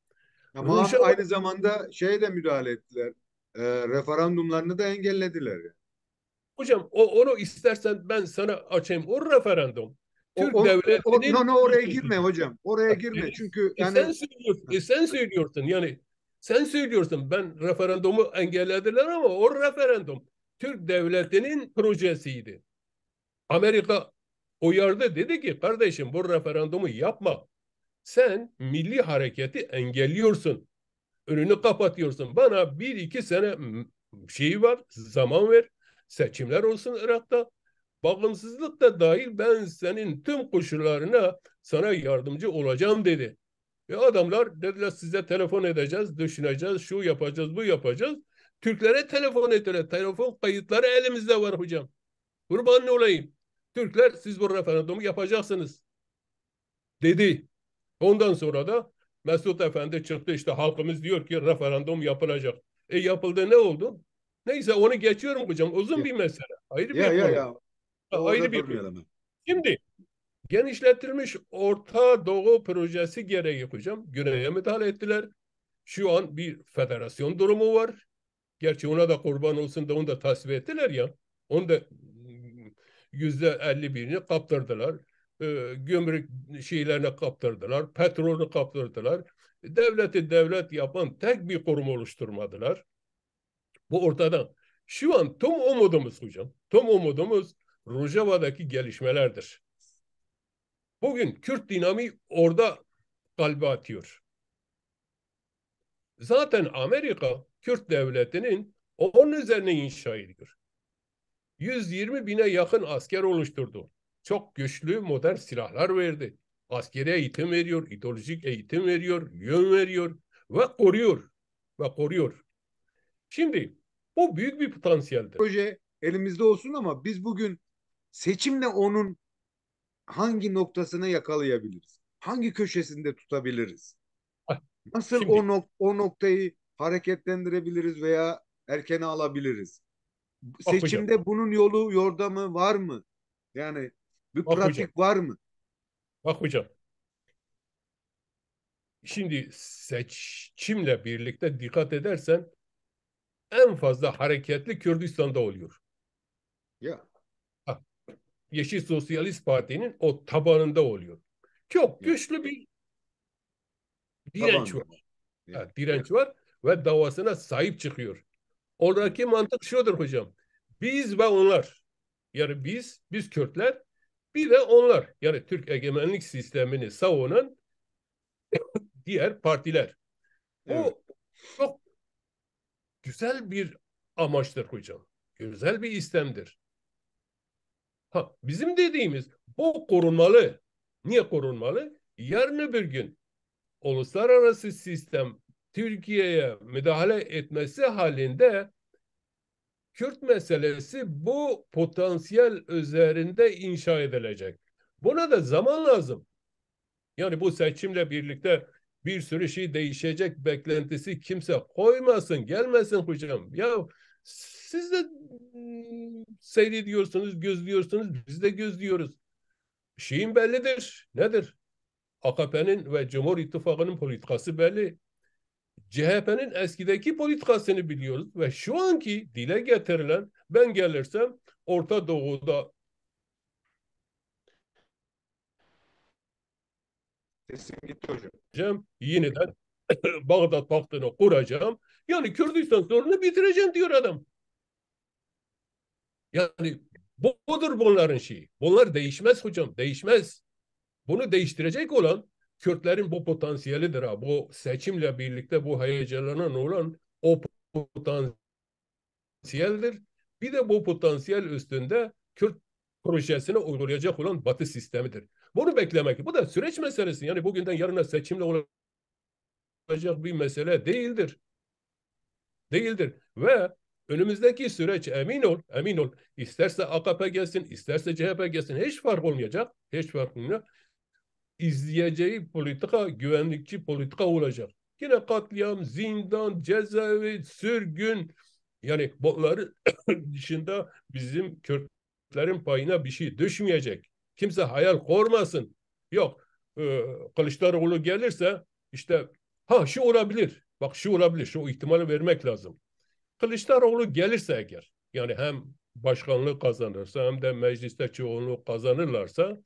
Ama Rojava, aynı zamanda şeye de müdahale ettiler. Referandumlarını da engellediler. Yani. hocam onu istersen ben sana açayım. O referandum Türk No, devletinin no, oraya girme hocam. Oraya girme. Çünkü yani sen söylüyorsun. Sen söylüyorsun. Yani sen söylüyorsun. Ben referandumu engellediler ama o referandum Türk devletinin projesiydi. Amerika uyardı, dedi ki kardeşim bu referandumu yapma. Sen milli hareketi engelliyorsun. Önünü kapatıyorsun. Bana bir iki sene şeyi var, zaman ver. Seçimler olsun Irak'ta. Bağımsızlık da dahil ben senin tüm koşullarına sana yardımcı olacağım dedi. Adamlar dediler size telefon edeceğiz, düşüneceğiz, şu yapacağız, bu yapacağız. Türklere telefon ettiler. Telefon kayıtları elimizde var hocam. Kurban olayım. Türkler siz bu referandumu yapacaksınız dedi. Ondan sonra da Mesut Efendi çıktı, işte halkımız diyor ki referandum yapılacak. Yapıldı, ne oldu? Neyse onu geçiyorum hocam. Uzun ya bir mesele. Ayrı ya bir ya, konu. ya. Ayrı Orada bir konu. durmayalım. Şimdi genişletilmiş Orta Doğu projesi gereği hocam Güney'e müdahale ettiler. Şu an bir federasyon durumu var. Gerçi ona da kurban olsun da onu da tasvip ettiler ya. Onu da %51'ini kaptırdılar. Gümrük şeylerine kaptırdılar. Petrolü kaptırdılar. Devleti devlet yapan tek bir kurum oluşturmadılar. Bu ortada. Şu an tüm umudumuz hocam. Tüm umudumuz Rojava'daki gelişmelerdir. Bugün Kürt dinamiği orada kalbe atıyor. Zaten Amerika Kürt devletinin onun üzerine inşa ediyor. 120 bine yakın asker oluşturdu. Çok güçlü modern silahlar verdi. Askeri eğitim veriyor, ideolojik eğitim veriyor, yön veriyor ve koruyor. Ve koruyor. Şimdi bu büyük bir potansiyeldir. Proje elimizde olsun ama biz bugün seçimle onun hangi noktasını yakalayabiliriz? Hangi köşesinde tutabiliriz? Ah, Nasıl Şimdi o noktayı hareketlendirebiliriz veya erkene alabiliriz? bak hocam, Seçimde bunun yolu, yordamı var mı? Yani bir bak hocam, pratik var mı? bak hocam. Şimdi seçimle birlikte dikkat edersen en fazla hareketli Kürdistan'da oluyor. Ya, Ah, Yeşil Sosyalist Parti'nin o tabanında oluyor. Çok ya, güçlü bir direnç taban var. var. Ya, Evet, ya, direnç var ve davasına sahip çıkıyor. ya. Oradaki mantık şudur hocam. Biz ve onlar. Yani biz Kürtler, bir de onlar. Yani Türk egemenlik sistemini savunan diğer partiler. Evet. Bu çok güzel bir amaçtır hocam. Güzel bir istemdir. Ha, bizim dediğimiz bu korunmalı. Niye korunmalı? Yarın öbür gün uluslararası sistem Türkiye'ye müdahale etmesi halinde Kürt meselesi bu potansiyel üzerinde inşa edilecek. Buna da zaman lazım. Yani bu seçimle birlikte bir sürü şey değişecek beklentisi kimse koymasın, gelmesin hocam. Ya siz de seyrediyorsunuz, gözlüyorsunuz, biz de gözlüyoruz. Şeyin bellidir. Nedir? AKP'nin ve Cumhur İttifakı'nın politikası belli. CHP'nin eskideki politikasını biliyoruz ve şu anki dile getirilen, ben gelirsem Orta Doğu'da Sesim gitti hocam. yeniden Bağdat Paktı'nı kuracağım. Yani Kürdistan sorunu bitireceğim diyor adam. Yani budur bunların şeyi. Bunlar değişmez hocam, değişmez. Bunu değiştirecek olan Kürtlerin bu potansiyelidir ha. Bu seçimle birlikte bu heyecanlanan olan o potansiyeldir. Bir de bu potansiyel üstünde Kürt projesine uygulayacak olan Batı sistemidir. Bunu beklemek. Bu da süreç meselesi. Yani bugünden yarına seçimle olacak bir mesele değildir. Değildir. Ve önümüzdeki süreç, emin ol, emin ol, isterse AKP gelsin, isterse CHP gelsin, hiç fark olmayacak. Hiç fark olmayacak. İzleyeceği politika güvenlikçi politika olacak. Yine katliam, zindan, cezaevi, sürgün, yani bunları dışında bizim Kürtlerin payına bir şey düşmeyecek. Kimse hayal kurmasın. Yok. Kılıçdaroğlu gelirse işte ha şu olabilir. Bak şu olabilir. Şu ihtimali vermek lazım. Kılıçdaroğlu gelirse eğer, yani hem başkanlığı kazanırsa hem de mecliste çoğunluğu kazanırlarsa,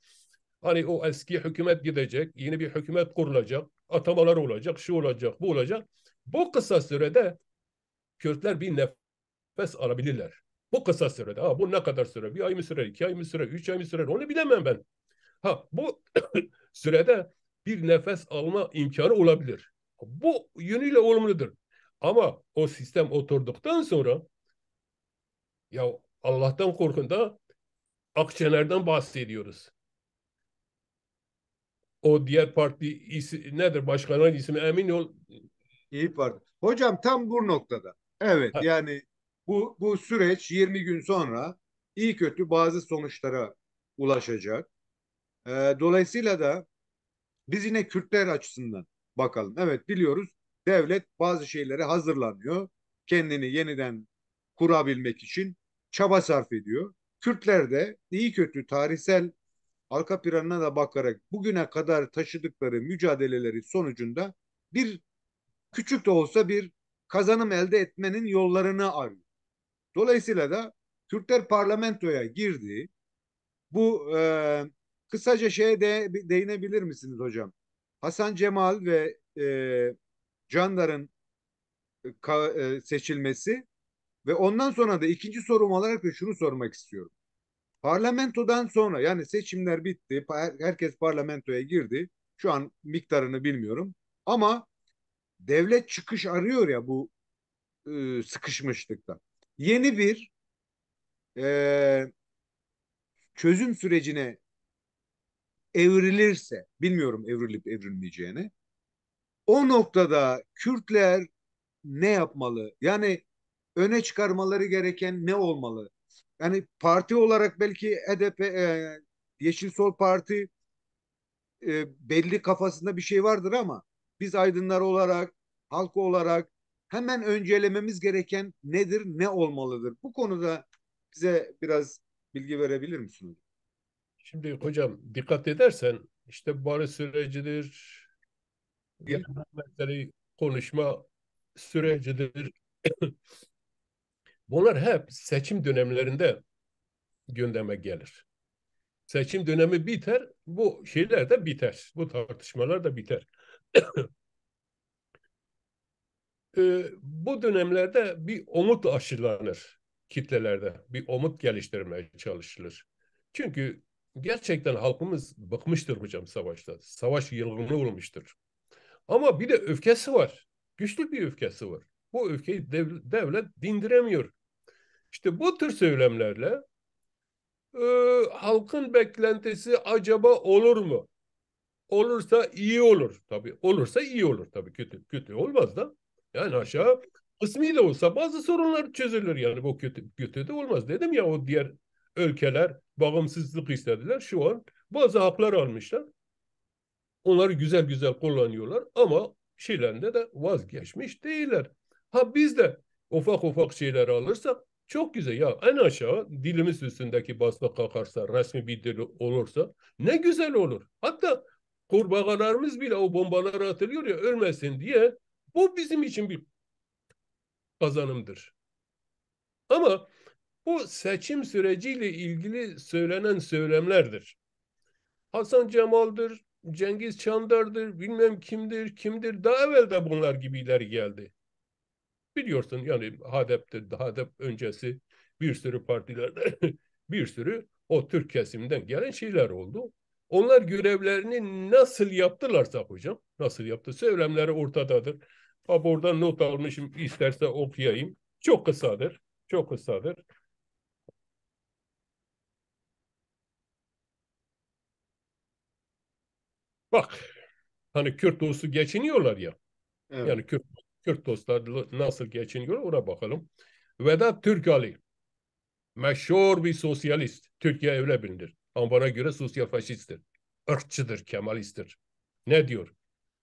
hani o eski hükümet gidecek, yeni bir hükümet kurulacak, atamalar olacak, şu olacak, bu olacak. Bu kısa sürede Kürtler bir nefes alabilirler. Bu kısa sürede. Ha, bu ne kadar süre? Bir ay mı sürer, 2 ay mı sürer, 3 ay mı sürer? Onu bilemem ben. Ha, bu sürede bir nefes alma imkanı olabilir. Bu yönüyle olumludur. Ama o sistem oturduktan sonra, ya Allah'tan korkun da Akşener'den bahsediyoruz. O diğer parti nedir? Başkanın ismi emin ol. İyi Parti. Hocam tam bu noktada. Evet, Ha, yani bu süreç 20 gün sonra iyi kötü bazı sonuçlara ulaşacak. Dolayısıyla da biz yine Kürtler açısından bakalım. Evet, biliyoruz devlet bazı şeylere hazırlanıyor. Kendini yeniden kurabilmek için çaba sarf ediyor. Kürtler de iyi kötü tarihsel arka planına da bakarak bugüne kadar taşıdıkları mücadeleleri sonucunda bir küçük de olsa bir kazanım elde etmenin yollarını arıyor. Dolayısıyla da Kürtler parlamentoya girdi. Bu kısaca şeye de değinebilir misiniz hocam? Hasan Cemal ve Candar'ın seçilmesi ve ondan sonra da ikinci sorum olarak da şunu sormak istiyorum. Parlamentodan sonra, yani seçimler bitti, herkes parlamentoya girdi. Şu an miktarını bilmiyorum. Ama devlet çıkış arıyor ya bu sıkışmışlıkta. Yeni bir e, çözüm sürecine evrilirse, bilmiyorum evrilip evrilmeyeceğini, o noktada Kürtler ne yapmalı? Yani öne çıkarmaları gereken ne olmalı? Yani parti olarak belki HDP, Yeşil Sol Parti belli kafasında bir şey vardır ama biz aydınlar olarak, halk olarak hemen öncelememiz gereken nedir, ne olmalıdır? Bu konuda bize biraz bilgi verebilir misiniz? şimdi hocam dikkat edersen işte barış sürecidir, Bir, yani meseleyi konuşma sürecidir. Bunlar hep seçim dönemlerinde gündeme gelir. Seçim dönemi biter, bu şeyler de biter. Bu tartışmalar da biter. Bu dönemlerde bir umut aşılanır. kitlelerde bir umut geliştirmeye çalışılır. Çünkü gerçekten halkımız bıkmıştır hocam savaşta. Savaş yılgını olmuştur. Ama bir de öfkesi var. Güçlü bir öfkesi var. Bu öfkeyi devlet dindiremiyor. İşte bu tür söylemlerle e, halkın beklentisi acaba olur mu? Olursa iyi olur. Tabii olursa iyi olur. Tabii kötü olmaz da. Yani aşağı kısmi de olsa bazı sorunlar çözülür. Yani bu kötü de olmaz. Dedim ya, o diğer ülkeler bağımsızlık istediler. Şu an bazı haklar almışlar. Onları güzel güzel kullanıyorlar ama şeylerinde de vazgeçmiş değiller. Ha biz de ufak ufak şeyler alırsak çok güzel. Ya en aşağı dilimiz üstündeki baskı kalkarsa, resmi bir dil olursa ne güzel olur. Hatta kurbağalarımız bile o bombalar atılıyor ya, ölmesin diye, bu bizim için bir kazanımdır. Ama bu seçim süreciyle ilgili söylenen söylemlerdir. Hasan Cemal'dır, Cengiz Çandar'dır, bilmem kimdir. Daha evvel de bunlar gibiler geldi. Biliyorsun yani HDP'de, HDP öncesi bir sürü partilerde bir sürü o Türk kesiminden gelen şeyler oldu. Onlar görevlerini nasıl yaptılarsa hocam, nasıl yaptı? Söylemleri ortadadır. Ha, buradan not almışım, isterse okuyayım. Çok kısadır, çok kısadır. Bak, hani Kürt dostu geçiniyorlar ya. Evet. Yani Kürt dostları nasıl geçiniyor ona bakalım. Vedat Türkali, meşhur bir sosyalist. Türkiye öyle bilinir. Ama bana göre sosyal faşisttir. Irkçıdır, Kemalisttir. Ne diyor?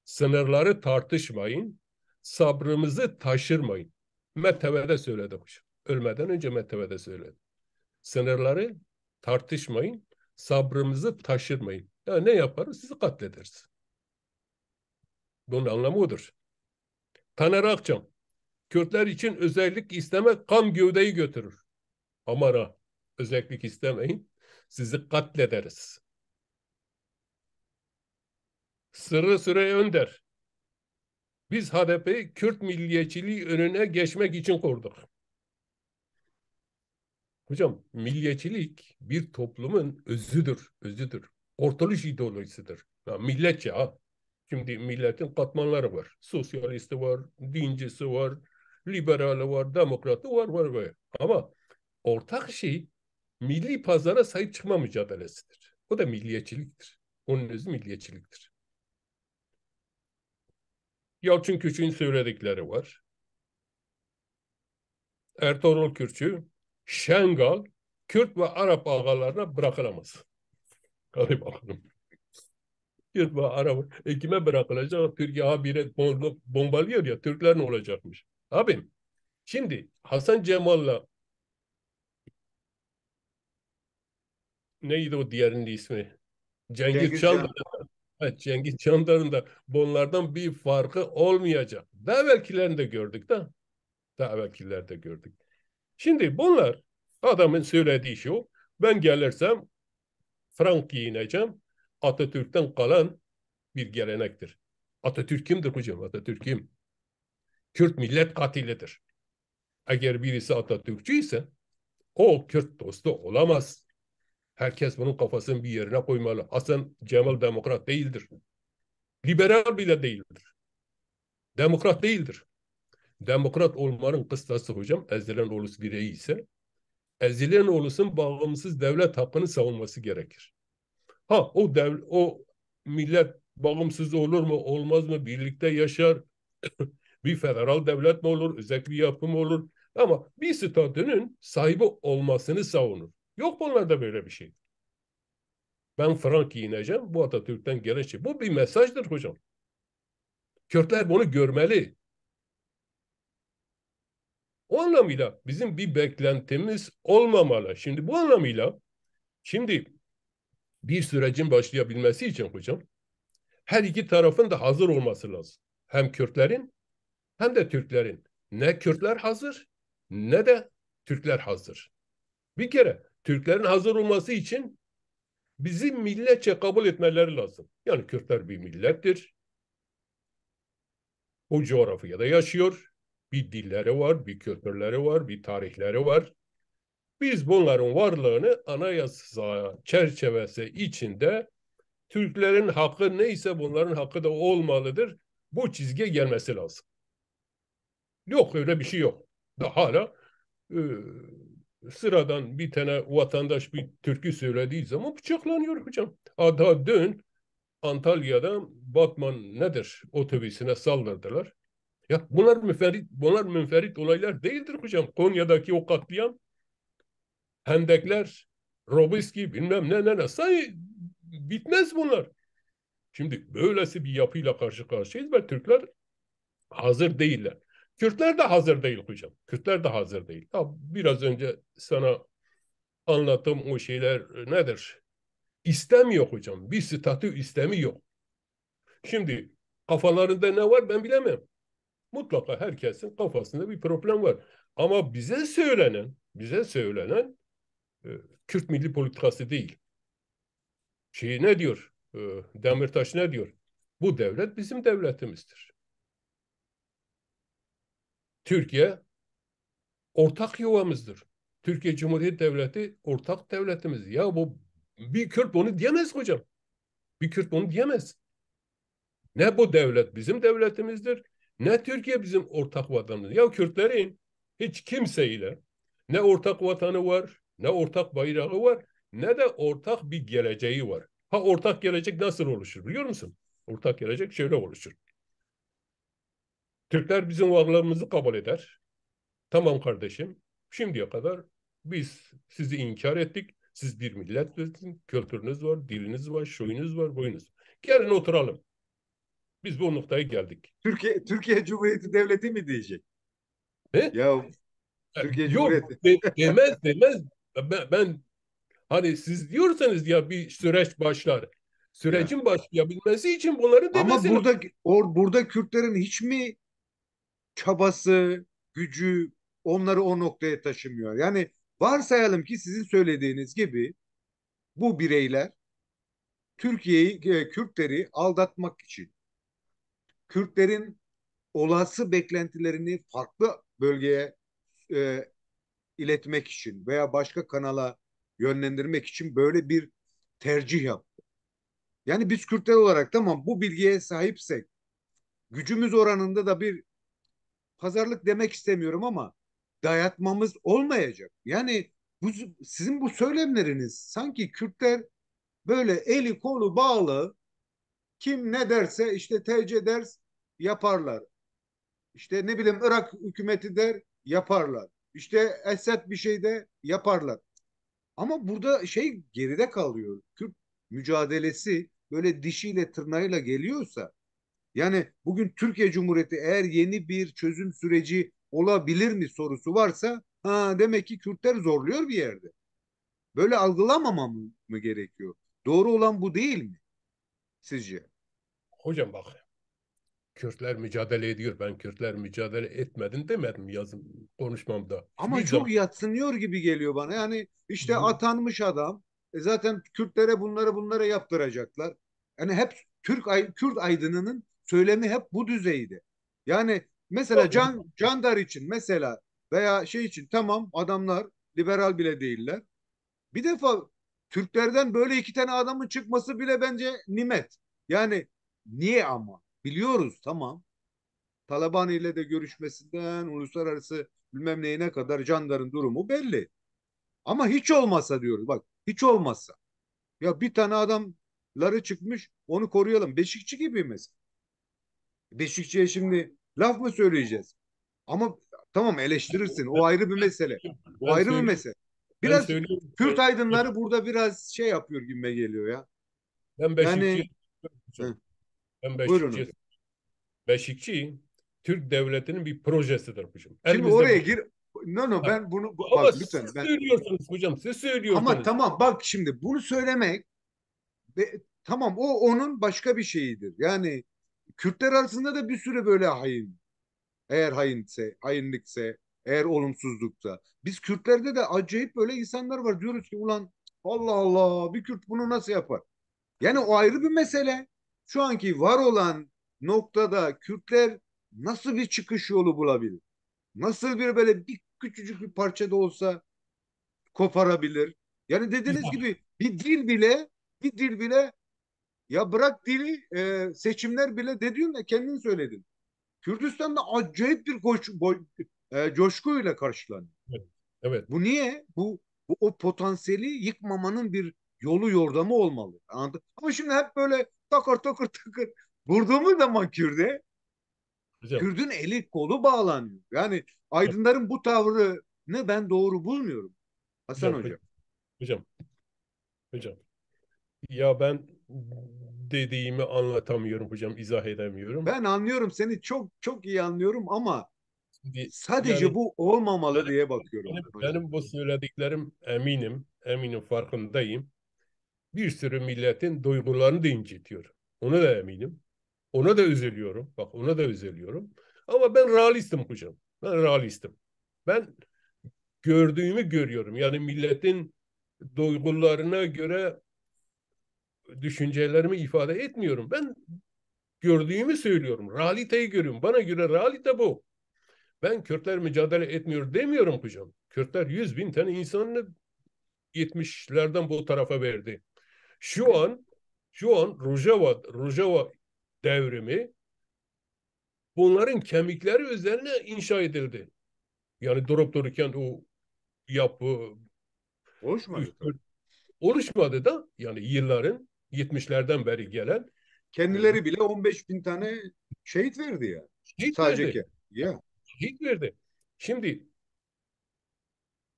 Sınırları tartışmayın, sabrımızı taşırmayın. METV'de söyledim. Ölmeden önce METV'de söyledim. Sınırları tartışmayın, sabrımızı taşırmayın. Ya ne yaparız? Sizi katlederiz. Bunun anlamı odur. Taner Akçam, Kürtler için özellik istemek kan gövdeyi götürür. Aman ha, özellik istemeyin, sizi katlederiz. Sırrı Süreyya Önder, biz HDP'yi Kürt milliyetçiliği önüne geçmek için kurduk. Hocam milliyetçilik bir toplumun özüdür. Kurtuluş ideolojisidir. Ya, milletçe ha. Şimdi milletin katmanları var. Sosyalisti var, dincisi var, liberali var, demokratı var. Ama ortak şey milli pazara sahip çıkma mücadelesidir. O da milliyetçiliktir. Onun özü milliyetçiliktir. Yalçın Küçük'ün söyledikleri var. Ertuğrul Kürkçü, Şengal, Kürt ve Arap ağalarına bırakılamaz. Hadi bakalım. Kürt ve Arap kime bırakılacak? Türkiye habire bombalıyor ya, Türkler ne olacakmış? Abim, şimdi Hasan Cemal'la neydi o diğerinin ismi? Cengiz Cengiz Çandar. Can. Evet, Cengiz Çandar'ın da bunlardan bir farkı olmayacak. Daha evvelkilerini de gördük de. Daha evvelkileri de gördük. Şimdi bunlar, adamın söylediği şu: ben gelirsem frank giyineceğim. Atatürk'ten kalan bir gelenektir. Atatürk kimdir hocam? Atatürk kim? Kürt millet katilidir. Eğer birisi Atatürkçü ise o Kürt dostu olamaz. Herkes bunun kafasını bir yerine koymalı. Hasan Cemal demokrat değildir. Liberal bile değildir. Demokrat değildir. Demokrat olmanın kıstası hocam, ezilen ulus bireyi ise ezilen ulusun bağımsız devlet hakkını savunması gerekir. Ha, o millet bağımsız olur mu olmaz mı, birlikte yaşar, bir federal devlet mi olur, özel bir yapı mı olur, ama bir statünün sahibi olmasını savunur. Yok bunlarda böyle bir şey. Ben frank giyineceğim, bu Atatürk'ten gelen şey. Bu bir mesajdır hocam. Kürtler bunu görmeli. O anlamıyla bizim bir beklentimiz olmamalı. Şimdi bu anlamıyla, şimdi bir sürecin başlayabilmesi için hocam her iki tarafın da hazır olması lazım. Hem Kürtlerin hem de Türklerin. Ne Kürtler hazır ne de Türkler hazır. Bir kere Türklerin hazır olması için bizi milletçe kabul etmeleri lazım. Yani Kürtler bir millettir. O coğrafyada yaşıyor. Bir dilleri var, bir kültürleri var, bir tarihleri var. Biz bunların varlığını anayasa çerçevesi içinde Türklerin hakkı neyse bunların hakkı da olmalıdır. Bu çizgiye gelmesi lazım. Yok öyle bir şey yok. Da hala e, sıradan bir tane vatandaş bir türkü söylediği zaman bıçaklanıyor hocam. Daha dün Antalya'da Batman nedir otobüsüne saldırdılar. Ya bunlar münferit olaylar değildir hocam. Konya'daki o katliam, Hendekler, Robiski bilmem ne. Say bitmez bunlar. Şimdi böylesi bir yapıyla karşı karşıyayız ve Türkler hazır değiller. Kürtler de hazır değil hocam. Kürtler de hazır değil. Ya biraz önce sana anlattığım o şeyler nedir? İstemiyor hocam. Bir statü istemiyor. Şimdi kafalarında ne var ben bilemem. Mutlaka herkesin kafasında bir problem var. Ama bize söylenen e, Kürt milli politikası değil. Ne diyor? Demirtaş ne diyor? Bu devlet bizim devletimizdir. Türkiye ortak yuvamızdır. Türkiye Cumhuriyeti Devleti ortak devletimiz. Ya bu bir Kürt bunu diyemez hocam. Bir Kürt bunu diyemez. Ne bu devlet bizim devletimizdir, ne Türkiye bizim ortak vatanımız. Ya Kürtlerin hiç kimseyle ne ortak vatanı var, ne ortak bayrağı var, ne de ortak bir geleceği var. Ha ortak gelecek nasıl oluşur biliyor musun? Ortak gelecek şöyle oluşur. Türkler bizim varlığımızı kabul eder. Tamam kardeşim, şimdiye kadar biz sizi inkar ettik. Siz bir milletsiniz, kültürünüz var, diliniz var, şuyunuz var, buyunuz. Gelin oturalım. Biz bu noktaya geldik. Türkiye Cumhuriyeti Devleti mi diyecek? Ne? Ya Türkiye Yok Cumhuriyeti. demez. Ben hani siz diyorsanız ya bir süreç başlar. Ya. Sürecin başlayabilmesi için bunları Ama demesi lazım. burada Kürtlerin hiç mi çabası, gücü onları o noktaya taşımıyor? Yani varsayalım ki sizin söylediğiniz gibi bu bireyler Türkiye'yi, Kürtleri aldatmak için, Kürtlerin olası beklentilerini farklı bölgeye e, iletmek için veya başka kanala yönlendirmek için böyle bir tercih yap. Yani biz Kürtler olarak tamam bu bilgiye sahipsek, gücümüz oranında da bir pazarlık demek istemiyorum ama dayatmamız olmayacak. Yani bu, sizin bu söylemleriniz sanki Kürtler böyle eli kolu bağlı kim ne derse işte TC ders yaparlar. İşte ne bileyim Irak hükümeti der yaparlar. İşte Esed bir şey de yaparlar. Ama burada şey geride kalıyor. Kürt mücadelesi böyle dişiyle tırnağıyla geliyorsa yani bugün Türkiye Cumhuriyeti eğer yeni bir çözüm süreci olabilir mi sorusu varsa ha, demek ki Kürtler zorluyor bir yerde. Böyle algılamamam mı gerekiyor? Doğru olan bu değil mi sizce? Hocam bak Kürtler mücadele ediyor. Ben Kürtler mücadele etmedin demedim yazım konuşmamda. Ama Hiçbir çok zaman. yatsınıyor gibi geliyor bana. Yani işte atanmış adam zaten Kürtlere bunları yaptıracaklar. Yani hep Kürt aydınının söylemi hep bu düzeyde. Yani mesela Candar için mesela veya şey için tamam adamlar liberal bile değiller. Bir defa Türklerden böyle iki tane adamın çıkması bile bence nimet. Yani niye ama? Biliyoruz tamam. Taliban ile de görüşmesinden uluslararası bilmem neyine kadar Candar'ın durumu belli. Ama hiç olmazsa diyoruz bak hiç olmazsa. Ya bir tane adamları çıkmış onu koruyalım. Beşikçi gibi mesela. Beşikçiye şimdi laf mı söyleyeceğiz? Ama tamam eleştirirsin o ayrı bir mesele. O Ben ayrı bir söylüyorum. mesele. Ben Biraz söylüyorum. Kürt aydınları burada biraz şey yapıyor gibime geliyor ya. Ben Yani Beşikçi. hı, Ben buyurun Beşikçi. hocam. Beşikçi Türk devletinin bir projesidir hocam. Şimdi Elimizde oraya bir gir. No ha. ben bunu Ama bak lütfen siz ben söylüyorsunuz hocam. Siz ama söylüyorsunuz. tamam bak şimdi bunu söylemek tamam o onun başka bir şeyidir. Yani Kürtler arasında da bir sürü böyle hain. Eğer hainse, hainlikse, eğer olumsuzluksa. Biz Kürtlerde de acayip böyle insanlar var. Diyoruz ki ulan Allah Allah bir Kürt bunu nasıl yapar? Yani o ayrı bir mesele. Şu anki var olan noktada Kürtler nasıl bir çıkış yolu bulabilir? Nasıl bir böyle bir küçücük bir parça da olsa koparabilir. Yani dediğiniz İzah. gibi bir dil bile ya bırak dili, seçimler bile dediğin de kendin söyledin. Kürdistan'da acayip bir coşkuyla karşılanıyor. Evet. Evet. Bu niye? Bu o potansiyeli yıkmamanın bir yolu yordamı olmalı. Anladın? Ama şimdi hep böyle takır takır takır vurduğumuz zaman Hocam. Kürdün eli kolu bağlanıyor. Yani Hocam. aydınların bu tavrını ben doğru bulmuyorum Hasan Hocam. Hoca. Hocam. Hocam. Ya ben dediğimi anlatamıyorum hocam, izah edemiyorum. Ben anlıyorum seni, çok çok iyi anlıyorum ama sadece Yani bu olmamalı benim, diye bakıyorum ben hocam. benim bu söylediklerim, eminim farkındayım. Bir sürü milletin duygularını da incitiyor. Ona da eminim. Ona da üzülüyorum. Bak, ona da üzülüyorum. Ama ben realistim hocam. Ben realistim. Ben gördüğümü görüyorum. Yani milletin duygularına göre düşüncelerimi ifade etmiyorum. Ben gördüğümü söylüyorum. Realiteyi görüyorum. Bana göre realite bu. Ben Kürtler mücadele etmiyor demiyorum hocam. Kürtler 100.000 tane insanını 70'lerden bu tarafa verdi. Şu an Rojava devrimi bunların kemikleri üzerine inşa edildi. Yani durup dururken o yapı Oluşmadı tabii. oluşmadı da, yani yılların 70'lerden beri gelen Kendileri bile 15 bin tane şehit verdi ya. şehit Sadece verdi. ki. Ya. Şehit verdi. Şimdi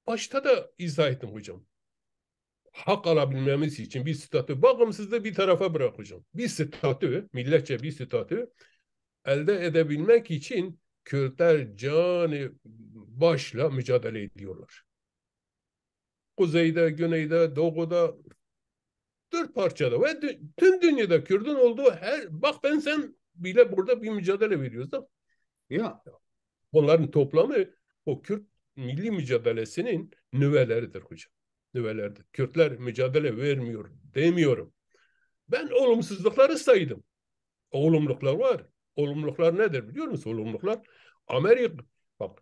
başta da izah ettim hocam. Hak alabilmemiz için bir statü, bağımsızlığı bir tarafa bırakacağım. Bir statü, milletçe bir statü elde edebilmek için Kürtler canı başla mücadele ediyorlar. Kuzeyde, güneyde, doğuda, dört parçada ve tüm dünyada Kürt'ün olduğu her, bak ben sen bile burada bir mücadele veriyoruz da Ya. bunların toplamı o Kürt milli mücadelesinin nüveleridir hocam. Nüveleridir. Kürtler mücadele vermiyor demiyorum. Ben olumsuzlukları saydım. Olumluluklar var. Olumluluklar nedir biliyor musun? Olumluluklar Amerika, bak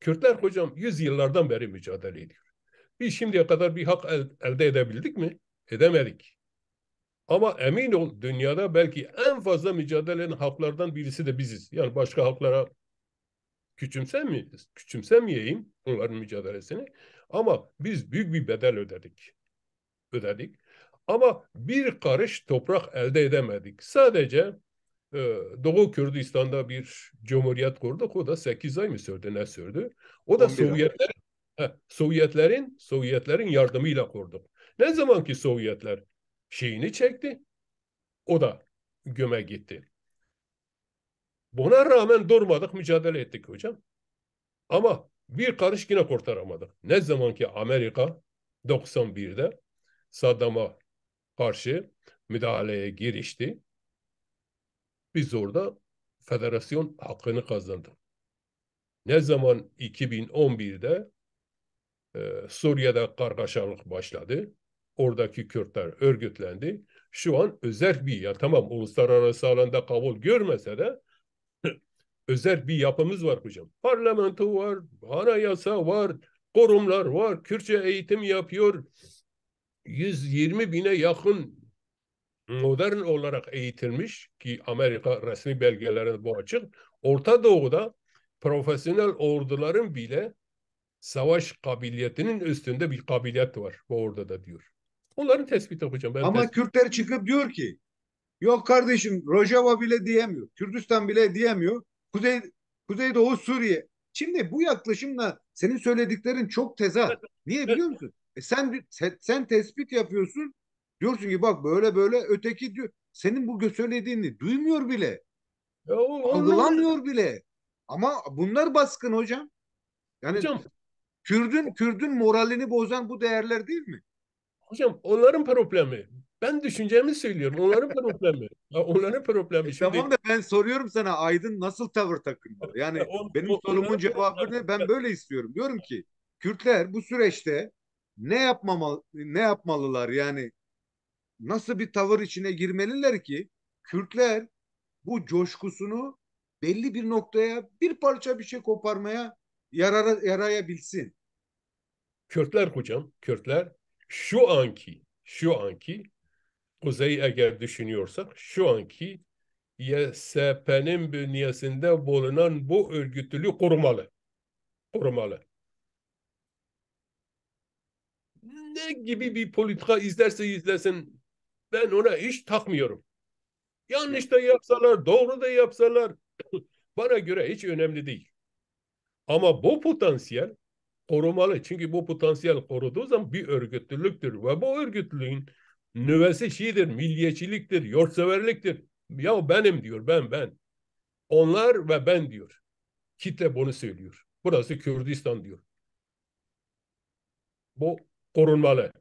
Kürtler hocam 100 yıllardan beri mücadele ediyor. Biz şimdiye kadar bir hak elde edebildik mi? Edemedik. Ama emin ol, dünyada belki en fazla mücadele eden halklardan birisi de biziz. Yani başka halklara küçümsemeyeyim onların mücadelesini. Ama biz büyük bir bedel ödedik. Ama bir karış toprak elde edemedik. Sadece e, Doğu Kürdistan'da bir cumhuriyet kurduk. O da 8 ay mı sürdü, ne sürdü? O da 11 ay. Sovyetlerin yardımıyla kurduk. Ne zaman ki Sovyetler şeyini çekti, o da göme gitti. Buna rağmen durmadık, mücadele ettik hocam. Ama bir karış yine kurtaramadık. Ne zaman ki Amerika 91'de Saddam'a karşı müdahaleye girişti, biz orada federasyon hakkını kazandık. Ne zaman 2011'de Suriye'de kargaşalık başladı, oradaki Kürtler örgütlendi. Şu an özel bir, ya tamam uluslararası alanda kabul görmese de özel bir yapımız var hocam. Parlamento var, anayasa var, kurumlar var, Kürtçe eğitim yapıyor. 120 bine yakın modern olarak eğitilmiş, ki Amerika resmi belgelerinde bu açık. Orta Doğu'da profesyonel orduların bile savaş kabiliyetinin üstünde bir kabiliyet var bu orduda diyor. Onların tespiti hocam, ben Ama tespit. Kürtler çıkıp diyor ki yok kardeşim, Rojava bile diyemiyor. Kürdistan bile diyemiyor. Kuzey, Kuzeydoğu Suriye. Şimdi bu yaklaşımla senin söylediklerin çok tezat. Niye biliyor musun? Sen tespit yapıyorsun. Diyorsun ki bak böyle böyle, öteki diyor. Senin bu söylediğini duymuyor bile. Ya, onlar Algılamıyor bile. Ama bunlar baskın hocam. Yani hocam Kürdün moralini bozan bu değerler değil mi? hocam onların problemi. Ben düşüncemi söylüyorum. Onların problemi. Ya, onların problemi. Tamam Şimdi da ben soruyorum sana, Aydın nasıl tavır takınmalı? Yani benim sorumun onların cevabını ben böyle istiyorum. Diyorum ki Kürtler bu süreçte ne yapmalılar? Yani nasıl bir tavır içine girmeliler ki Kürtler bu coşkusunu belli bir noktaya, bir parça bir şey koparmaya yarayabilsin. Kürtler hocam, Kürtler şu anki Kuzey'i eğer düşünüyorsak şu anki YSP'nin bünyesinde bulunan bu örgütlülüğü korumalı. Korumalı. Ne gibi bir politika izlerse izlesin ben ona hiç takmıyorum. Ya, Yanlış da yapsalar, doğru da yapsalar bana göre hiç önemli değil. Ama bu potansiyel korumalı. Çünkü bu potansiyel koruduğu zaman bir örgütlülüktür. Ve bu örgütlülüğün nüvesi şeydir, milliyetçiliktir, yurtseverliktir. Ya benim diyor, ben. Onlar ve ben diyor. Kitle bunu söylüyor. Burası Kürdistan diyor. Bu korunmalı.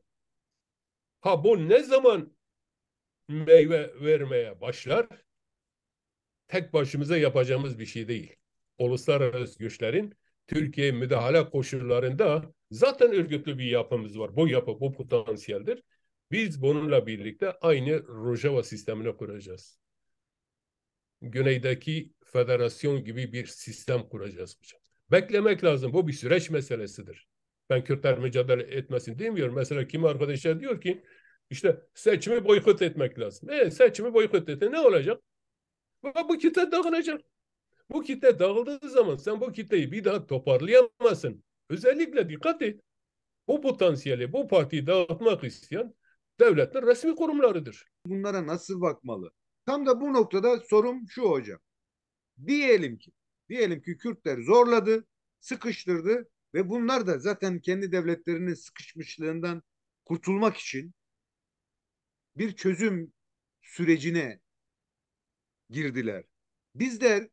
Ha bu ne zaman meyve vermeye başlar? Tek başımıza yapacağımız bir şey değil. Uluslararası güçlerin Türkiye müdahale koşullarında zaten örgütlü bir yapımız var. Bu yapı, bu potansiyeldir. Biz bununla birlikte aynı Rojava sistemini kuracağız. Güneydeki federasyon gibi bir sistem kuracağız hocam. Beklemek lazım. Bu bir süreç meselesidir. Ben Kürtler mücadele etmesin demiyorum. Mesela kim arkadaşlar diyor ki işte seçimi boykot etmek lazım. Seçimi boykot etti. Ne olacak? Bu kitle dağılacak. Bu kitle dağıldığı zaman sen bu kitleyi bir daha toparlayamazsın. Özellikle dikkat et. Bu potansiyeli, bu partiyi dağıtmak isteyen devletler resmi kurumlarıdır. bunlara nasıl bakmalı? Tam da bu noktada sorum şu hocam. Diyelim ki, diyelim ki Kürtler zorladı, sıkıştırdı ve bunlar da zaten kendi devletlerinin sıkışmışlığından kurtulmak için bir çözüm sürecine girdiler. Bizler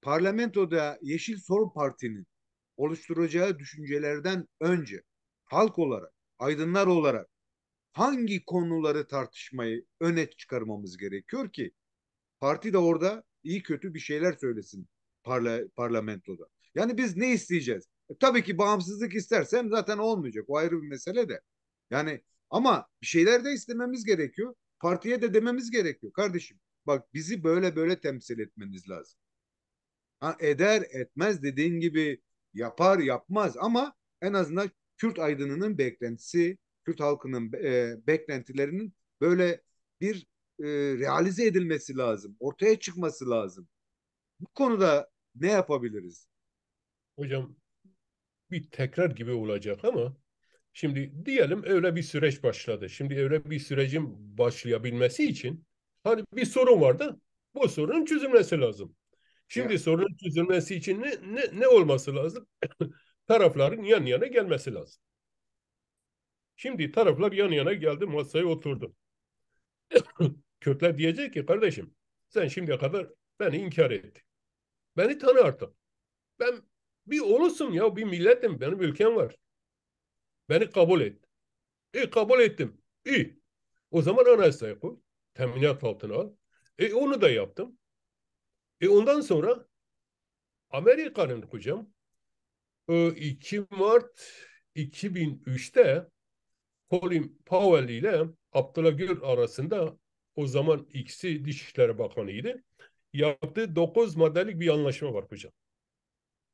parlamentoda Yeşil Sol Parti'nin oluşturacağı düşüncelerden önce halk olarak, aydınlar olarak hangi konuları tartışmayı öne çıkarmamız gerekiyor ki parti de orada iyi kötü bir şeyler söylesin parlamentoda. Yani biz ne isteyeceğiz? Tabii ki bağımsızlık istersen zaten olmayacak. O ayrı bir mesele de. Yani ama bir şeyler de istememiz gerekiyor. Partiye de dememiz gerekiyor. Kardeşim bak bizi böyle böyle temsil etmeniz lazım. Ha, eder etmez dediğin gibi yapar yapmaz ama en azından Kürt aydınının beklentisi, Kürt halkının beklentilerinin böyle bir realize edilmesi lazım. Ortaya çıkması lazım. Bu konuda ne yapabiliriz? Hocam bir tekrar gibi olacak ama şimdi diyelim öyle bir süreç başladı. Şimdi öyle bir sürecin başlayabilmesi için hani bir sorun vardı. Bu sorunun çözülmesi lazım. Ya Şimdi sorunun çözülmesi için ne olması lazım? Tarafların yan yana gelmesi lazım. Şimdi taraflar yan yana geldi, masaya oturdu. Kürtler diyecek ki kardeşim sen şimdiye kadar beni inkar ettin. Beni tanı artık. Ben bir ulusun ya, bir milletim, benim ülkem var. Beni kabul et. Kabul ettim. İyi. O zaman anayasaya koy. Teminat altına al. Onu da yaptım. Ondan sonra Amerika'nın hocam 2 Mart 2003'te Colin Powell ile Abdullah Gül arasında, o zaman ikisi Dışişleri Bakanı'ydı, yaptığı 9 maddelik bir anlaşma var hocam.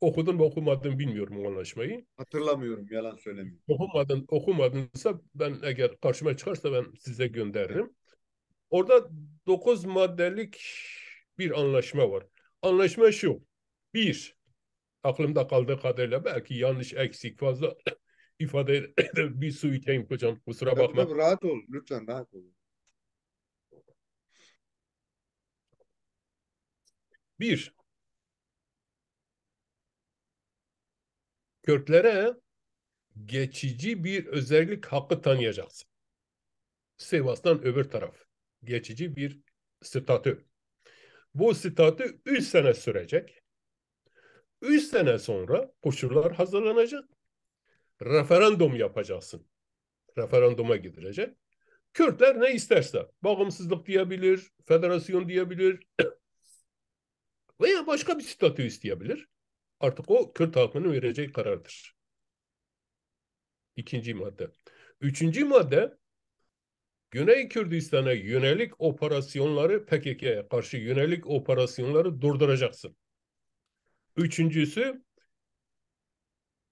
Okudun mu okumadın bilmiyorum o anlaşmayı. hatırlamıyorum yalan söylemiyorum. Okumadınsa ben eğer karşıma çıkarsa ben size Evet. gönderirim. Orada 9 maddelik bir anlaşma var. Anlaşma şu. Bir, aklımda kaldığı kadarıyla belki yanlış, eksik, fazla ifade bir su içeyim hocam. Kusura Tabii bakma. tabii rahat ol. Lütfen rahat ol. Bir, Kürtlere geçici bir özellik hakkı tanıyacaksın. Sivas'tan öbür taraf. Geçici bir statü. Bu statü 3 sene sürecek. 3 sene sonra koşullar hazırlanacak. Referandum yapacaksın. Referanduma gidilecek. Kürtler ne isterse, bağımsızlık diyebilir, federasyon diyebilir veya başka bir statü isteyebilir. Artık o Kürt halkının vereceği karardır. İkinci madde. Üçüncü madde, Güney Kürdistan'a yönelik operasyonları, PKK'ya karşı yönelik operasyonları durduracaksın. Üçüncüsü,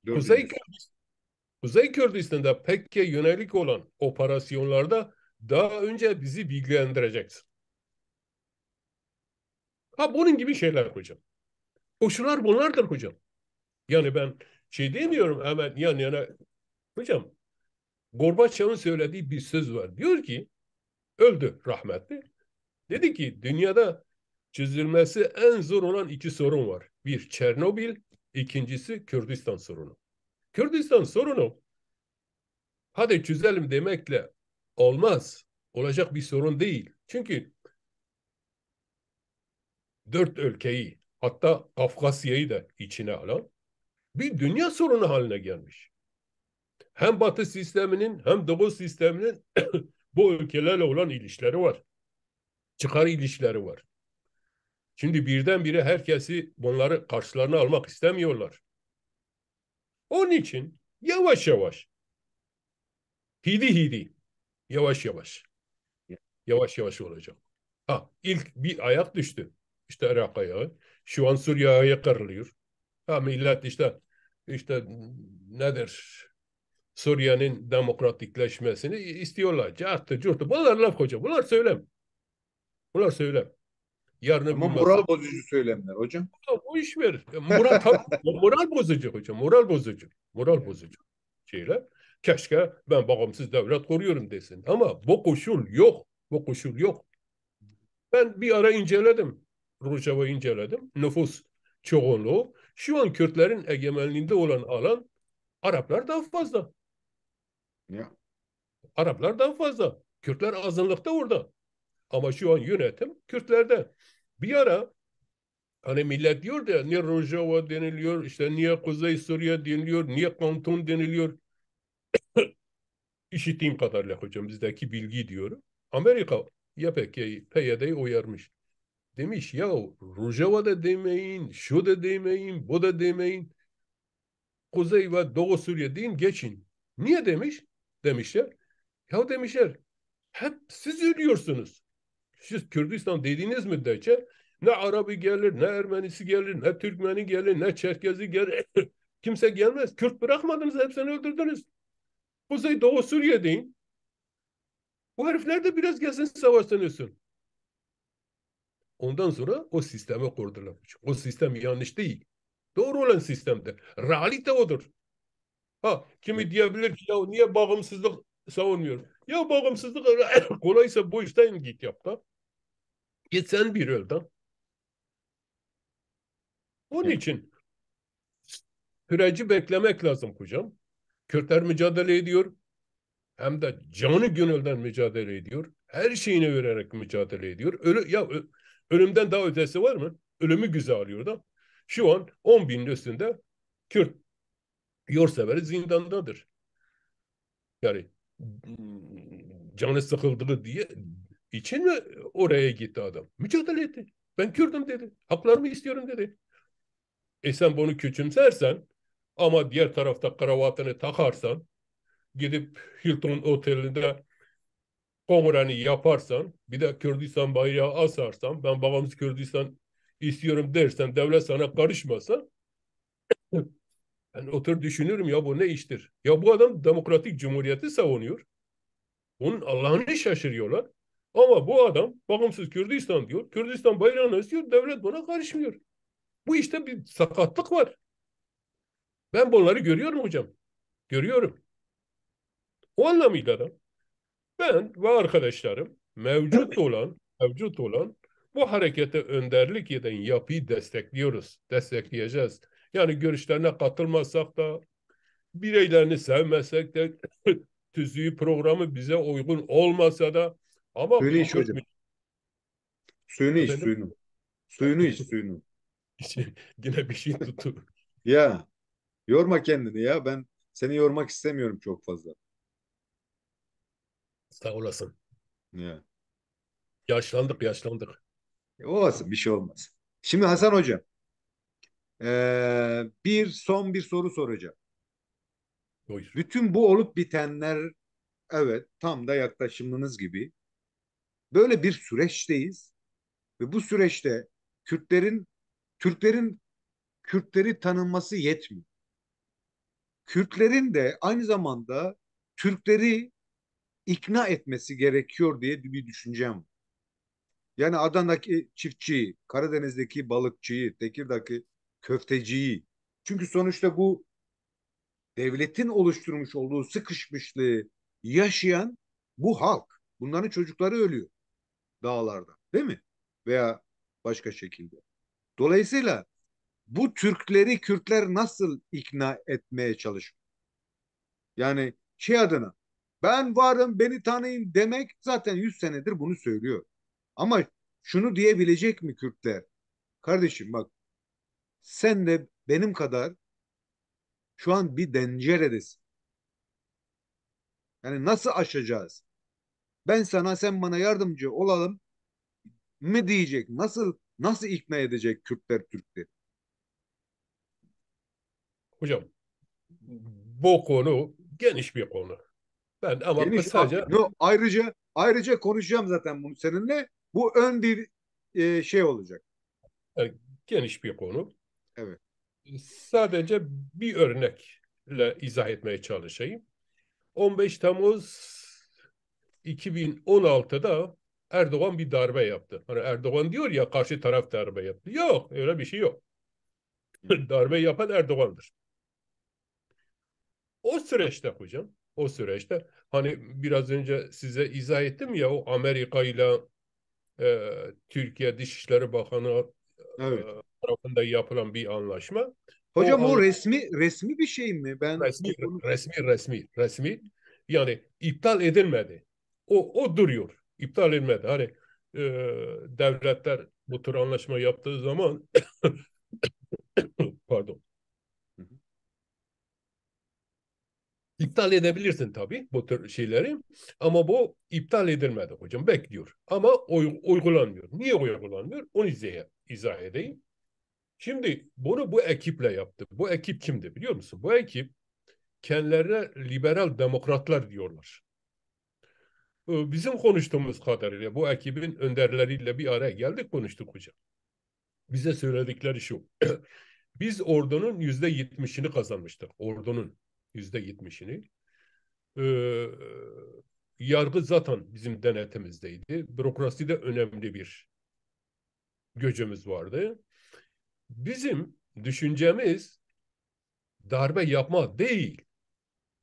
Kuzey, 400. Kuzey Kürdistan'da PKK'ye yönelik olan operasyonlarda daha önce bizi bilgilendireceksin. Ha bunun gibi şeyler hocam. Koşullar bunlardır hocam. Yani ben şey demiyorum hemen yan yana. Hocam Gorbaçov'un söylediği bir söz var. Diyor ki öldü rahmetli. Dedi ki dünyada çözülmesi en zor olan iki sorun var. Bir Çernobil, ikincisi Kürdistan sorunu. Kürdistan sorunu hadi çözelim demekle olmaz. Olacak bir sorun değil. Çünkü dört ülkeyi hatta Kafkasya'yı da içine alan bir dünya sorunu haline gelmiş. Hem Batı sisteminin hem Doğu sisteminin bu ülkelerle olan ilişkileri var. Çıkar ilişkileri var. Şimdi birdenbire herkesi bunları karşılarına almak istemiyorlar. Onun için yavaş yavaş, hidi hidi, yavaş yavaş, yavaş yavaş olacak. Ha, ilk bir ayak düştü. İşte Irak ayağı. Şu an Suriye ayağı kırılıyor. Ha millet işte nedir? Suriye'nin demokratikleşmesini istiyorlar. Cartı, curtu. Bunlar laf hoca. Bunlar söylem. Bunlar söylem. Yarın Ama bir masa. moral bozucu söylemler hocam. O iş verir. Moral, moral bozucu hocam. Moral bozucu. Moral Evet. bozucu şeyler. Keşke ben bağımsız devlet kuruyorum desin. Ama bu koşul yok. Bu koşul yok. Ben bir ara inceledim. Rojava'yı inceledim. Nüfus çoğunluğu. Şu an Kürtlerin egemenliğinde olan alan Araplar daha fazla. Ya. Araplar daha fazla. Kürtler azınlıkta orada. Ama şu an yönetim Kürtlerde. Bir ara hani millet diyor da niye Rojava deniliyor, işte niye Kuzey Suriye deniliyor, niye Kanton deniliyor. İşittiğim kadarıyla hocam bizdeki bilgi diyorum. Amerika YPG'yi, PYD'yi uyarmış. Demiş ya Rojava da demeyin, şu da demeyin, bu da demeyin. Kuzey ve Doğu Suriye deyin geçin. Niye demiş? Demişler. Ya demişler hep siz ölüyorsunuz. Siz Kürdistan dediğiniz müddetçe ne Arabi gelir, ne Ermenisi gelir, ne Türkmeni gelir, ne Çerkezi gelir. Kimse gelmez. Kürt bırakmadınız, hepsini öldürdünüz. Kuzey Doğu Suriye deyin. Bu herifler de biraz gelsin savaştan ölsün. Ondan sonra o sistemi kurdular. O sistem yanlış değil. Doğru olan sistemdir. Realite odur. Ha, kimi diyebilir ki ya niye bağımsızlık savunmuyor? Ya bağımsızlık kolaysa bu işten git yap da. Git sen bir ölden. Onun Ya. için süreci beklemek lazım hocam. Kürtler mücadele ediyor. Hem de canı gönülden mücadele ediyor. Her şeyini vererek mücadele ediyor. Ölümden daha ötesi var mı? Ölümü güzel alıyor da. Şu an 10 binin üstünde Kürt yurtseveri zindandadır. Yani canı sıkıldığı diye için mi oraya gitti adam? Mücadele etti. Ben Kürt'üm dedi. Haklarımı istiyorum dedi. Sen bunu küçümsersen ama diğer tarafta kravatını takarsan gidip Hilton Oteli'nde kongreni yaparsan bir de Kürdistan bayrağı asarsan ben bağımsız Kürdistan istiyorum dersen devlet sana karışmasa ben otur düşünürüm ya bu ne iştir? Ya bu adam demokratik cumhuriyeti savunuyor. Onun Allah'ını şaşırıyorlar. Ama bu adam bağımsız Kürdistan diyor. Kürdistan bayrağını istiyor. Devlet buna karışmıyor. Bu işte bir sakatlık var. Ben bunları görüyorum hocam. Görüyorum. O anlamıyla da ben ve arkadaşlarım mevcut olan bu harekete önderlik eden yapıyı destekliyoruz. Destekleyeceğiz. Yani görüşlerine katılmazsak da bireylerini sevmesek de tüzüğü programı bize uygun olmasa da ama Suyunu bir iç Kürt hocam. Suyunu iç efendim suyunu. Suyunu iç suyunu. yine bir şey tuttu. Ya yorma kendini ya. Ben seni yormak istemiyorum çok fazla. Sağ olasın. Ya. Yaşlandık. Olmasın bir şey olmaz. Şimdi Hasan hocam son bir soru soracağım. Buyur. Bütün bu olup bitenler evet tam da yaklaşımınız gibi. Böyle bir süreçteyiz ve bu süreçte Kürtlerin Türklerin Kürtleri tanınması yetmiyor. Kürtlerin de aynı zamanda Türkleri ikna etmesi gerekiyor diye bir düşüncem. Yani Adana'daki çiftçiyi, Karadeniz'deki balıkçıyı, Tekirdağ'daki köfteciyi. Çünkü sonuçta bu devletin oluşturmuş olduğu sıkışmışlığı yaşayan bu halk. Bunların çocukları ölüyor dağlarda, değil mi? Veya başka şekilde. Dolayısıyla bu Türkleri Kürtler nasıl ikna etmeye çalışıyor? Yani şey adına ben varım beni tanıyın demek zaten 100 senedir bunu söylüyor. Ama şunu diyebilecek mi Kürtler? Kardeşim bak sen de benim kadar şu an bir denceredesin. Yani nasıl aşacağız? Ben sana sen bana yardımcı olalım mı diyecek? Nasıl ikna edecek Kürtler Türkleri? Hocam bu konu geniş bir konu. Ben ama Geniş kısaca no, ayrıca konuşacağım zaten bunu seninle. Bu ön bir şey olacak. geniş bir konu. Evet. Sadece bir örnekle izah etmeye çalışayım. 15 Temmuz 2016'da Erdoğan bir darbe yaptı. Hani Erdoğan diyor ya karşı taraf darbe yaptı. Yok öyle bir şey yok. Darbe yapan Erdoğan'dır. O süreçte hocam, o süreçte hani biraz önce size izah ettim ya o Amerika ile Türkiye Dışişleri Bakanı Evet. tarafında yapılan bir anlaşma. O Hocam o resmi bir şey mi? Ben resmi, bu konu resmi. Yani iptal edilmedi. O duruyor. İptal edilmedi. Hani e, devletler bu tür anlaşma yaptığı zaman pardon. İptal edebilirsin tabii bu tür şeyleri. Ama bu iptal edilmedi hocam. Bekliyor. Ama uygulanmıyor. Niye uygulanmıyor? Onu izah edeyim. Şimdi bunu bu ekiple yaptı. Bu ekip kimdi biliyor musun? Bu ekip kendilerine liberal demokratlar diyorlar. Bizim konuştuğumuz kadarıyla bu ekibin önderleriyle bir araya geldik konuştuk hocam. Bize söyledikleri şu. Biz ordunun %70'ini kazanmıştık. Ordunun %70'ini. Ee, yargı zaten bizim denetimizdeydi. Bürokraside önemli bir gücümüz vardı. Bizim düşüncemiz darbe yapma değil.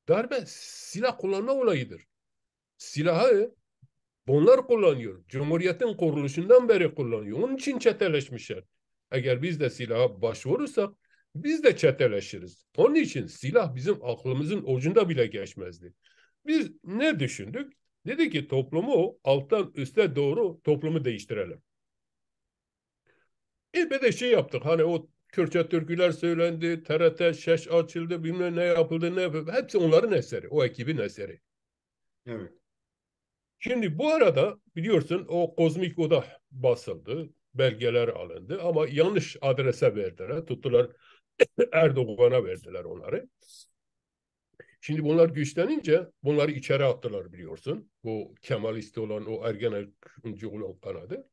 Darbe silah kullanma olayıdır. Silahı bunlar kullanıyor. Cumhuriyetin kuruluşundan beri kullanıyor. Onun için çeteleşmişler. Eğer biz de silaha başvurursak biz de çeteleşiriz. Onun için silah bizim aklımızın ucunda bile geçmezdi. Biz ne düşündük? Dedi ki toplumu alttan üste doğru toplumu değiştirelim. Bir de şey yaptık. Hani o Kürtçe türküler söylendi, TRT, şeş açıldı, bilmem ne yapıldı, ne yapıldı. Hepsi onların eseri, o ekibin eseri. evet. Şimdi bu arada biliyorsun o Kozmik Oda basıldı, belgeler alındı ama yanlış adrese verdiler. Tuttular Erdoğan'a verdiler onları. Şimdi bunlar güçlenince bunları içeri attılar biliyorsun. Bu Kemalist olan o Ergenek'ci olan kanadı.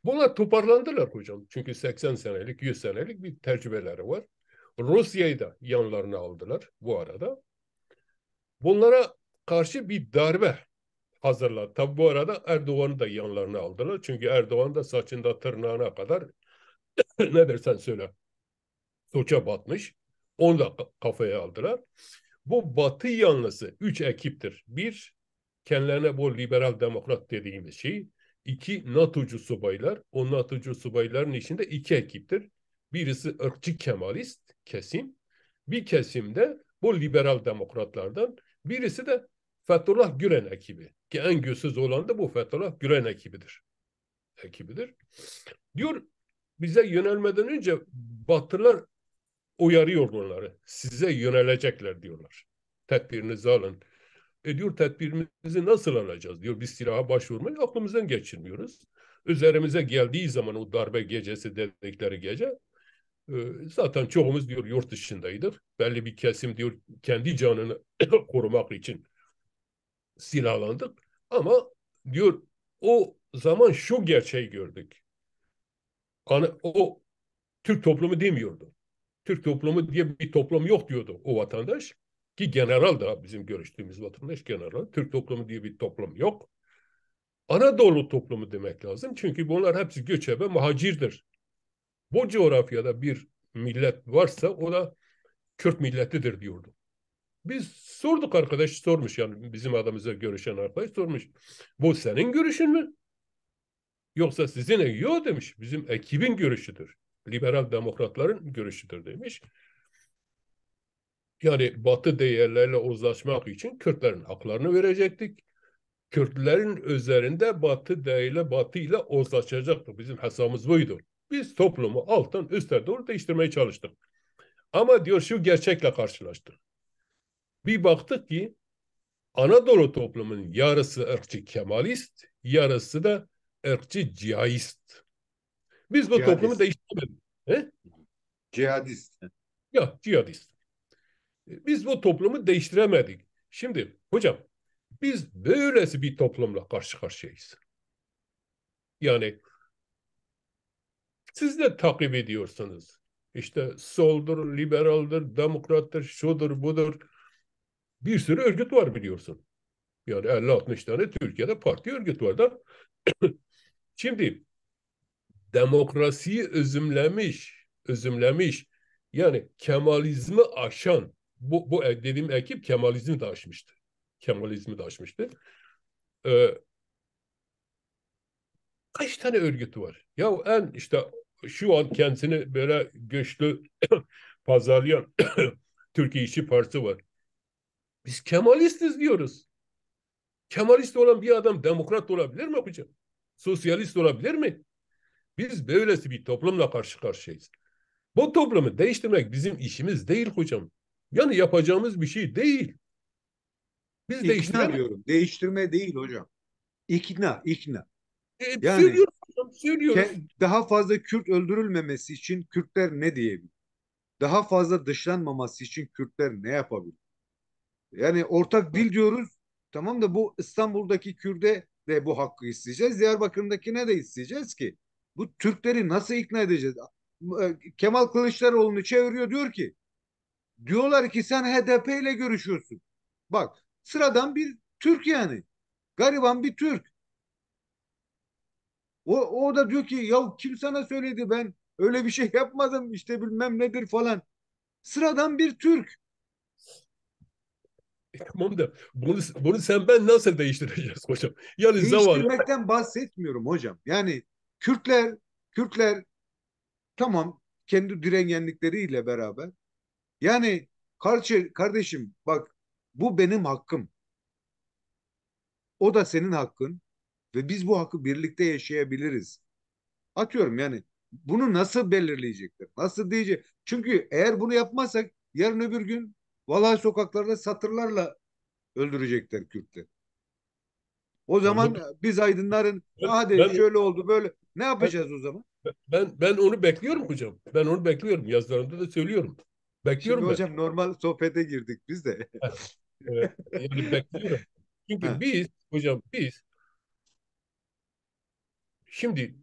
Bunlar toparlandılar hocam. Çünkü 80 senelik, 100 senelik bir tecrübeleri var. Rusya'yı da yanlarına aldılar bu arada. Bunlara karşı bir darbe hazırlar. Tabi bu arada Erdoğan'ı da yanlarına aldılar. Çünkü Erdoğan da saçında tırnağına kadar ne dersen söyle suça batmış. Onu da kafaya aldılar. Bu Batı yanlısı 3 ekiptir. Bir, kendilerine bu liberal demokrat dediğimiz şey. İki, NATO'cu subaylar. O NATO'cu subayların içinde 2 ekiptir. Birisi ırkçı Kemalist kesim. Bir kesimde bu liberal demokratlardan. Birisi de Fethullah Gülen ekibi. Ki en güçsüz olan da bu Fethullah Gülen ekibidir. Diyor bize yönelmeden önce Batılılar uyarıyor bunları. Size yönelecekler diyorlar. Tedbirinizi alın. Diyor tedbirimizi nasıl alacağız diyor. Biz silaha başvurmayı aklımızdan geçirmiyoruz. Üzerimize geldiği zaman o darbe gecesi dedikleri gece zaten çoğumuz diyor yurt dışındaydık. Belli bir kesim diyor kendi canını korumak için silahlandık. Ama diyor o zaman şu gerçeği gördük. Hani o Türk toplumu demiyordu. Türk toplumu diye bir toplum yok diyordu o vatandaş. Ki general da bizim görüştüğümüz vatandaş general. Türk toplumu diye bir toplum yok. Anadolu toplumu demek lazım. Çünkü bunlar hepsi göçebe, muhacirdir. Bu coğrafyada bir millet varsa o da Kürt milletidir diyordu. Biz sorduk, arkadaş sormuş, yani bizim adamıza görüşen arkadaş sormuş. Bu senin görüşün mü? Yoksa sizin yok demiş. Bizim ekibin görüşüdür. Liberal demokratların görüşüdür demiş. Yani Batı değerlerle uzlaşmak için Kürtlerin haklarını verecektik. Kürtlerin üzerinde Batı ile uzlaşacaktık. Bizim hesabımız buydu. Biz toplumu alttan üste doğru değiştirmeye çalıştık. Ama diyor şu gerçekle karşılaştık. Bir baktık ki Anadolu toplumunun yarısı ırkçı Kemalist, yarısı da ırkçı Cihaist. Biz bu toplumu Cihadist. değiştiremedik. He? Cihadist. Ya cihadist. Biz bu toplumu değiştiremedik. Şimdi hocam biz böylesi bir toplumla karşı karşıyayız. Yani siz de takip ediyorsunuz. İşte soldur, liberaldir, demokrattır, şudur, budur. Bir sürü örgüt var biliyorsun. Yani 50-60 tane Türkiye'de parti örgüt var da. Şimdi demokrasiyi özümlemiş. Yani Kemalizmi aşan, bu dediğim ekip Kemalizmi de aşmıştı. Kemalizmi de aşmıştı. Ee, Kaç tane örgütü var? Ya en işte şu an kendisini böyle güçlü pazarlayan Türkiye İşçi Partisi var. Biz Kemalistiz diyoruz. Kemalist olan bir adam demokrat olabilir mi hocam? Sosyalist olabilir mi? Biz böylesi bir toplumla karşı karşıyayız. Bu toplumu değiştirmek bizim işimiz değil hocam. Yani yapacağımız bir şey değil. Biz İkna değiştiremeyiz. diyorum. Değiştirme değil hocam. İkna, ikna. Yani Söylüyoruz hocam, söylüyoruz. daha fazla Kürt öldürülmemesi için Kürtler ne diyebilir? Daha fazla dışlanmaması için Kürtler ne yapabilir? Yani ortak dil diyoruz. Tamam da bu İstanbul'daki Kürt'e de bu hakkı isteyeceğiz. Diyarbakır'dakine de isteyeceğiz ki. Bu Türkleri nasıl ikna edeceğiz? Kemal Kılıçdaroğlu'nu çeviriyor diyor ki diyorlar ki sen HDP ile görüşüyorsun. Bak sıradan bir Türk yani. Gariban bir Türk. O da diyor ki ya kim sana söyledi ben öyle bir şey yapmadım işte bilmem nedir falan. Sıradan bir Türk. Tamam da bunu sen ben nasıl değiştireceğiz hocam? Yani zavallı. Değiştirmekten bahsetmiyorum hocam. Yani Kürtler Kürtler tamam kendi direngenlikleriyle beraber. Yani kardeşim bak bu benim hakkım. O da senin hakkın ve biz bu hakkı birlikte yaşayabiliriz. Atıyorum yani bunu nasıl belirleyecekler? Nasıl diyecek? Çünkü eğer bunu yapmazsak yarın öbür gün vallahi sokaklarda satırlarla öldürecekler Kürtler. O zaman Anladım. biz aydınların Ben, hadi ben, şöyle oldu böyle ne ben, yapacağız o zaman? ben onu bekliyorum hocam. Ben onu bekliyorum. Yazılarımda da söylüyorum. Şimdi Bekliyorum ben. hocam normal sohbete girdik biz de. Evet. Yani bekliyorum. Çünkü Ha. biz şimdi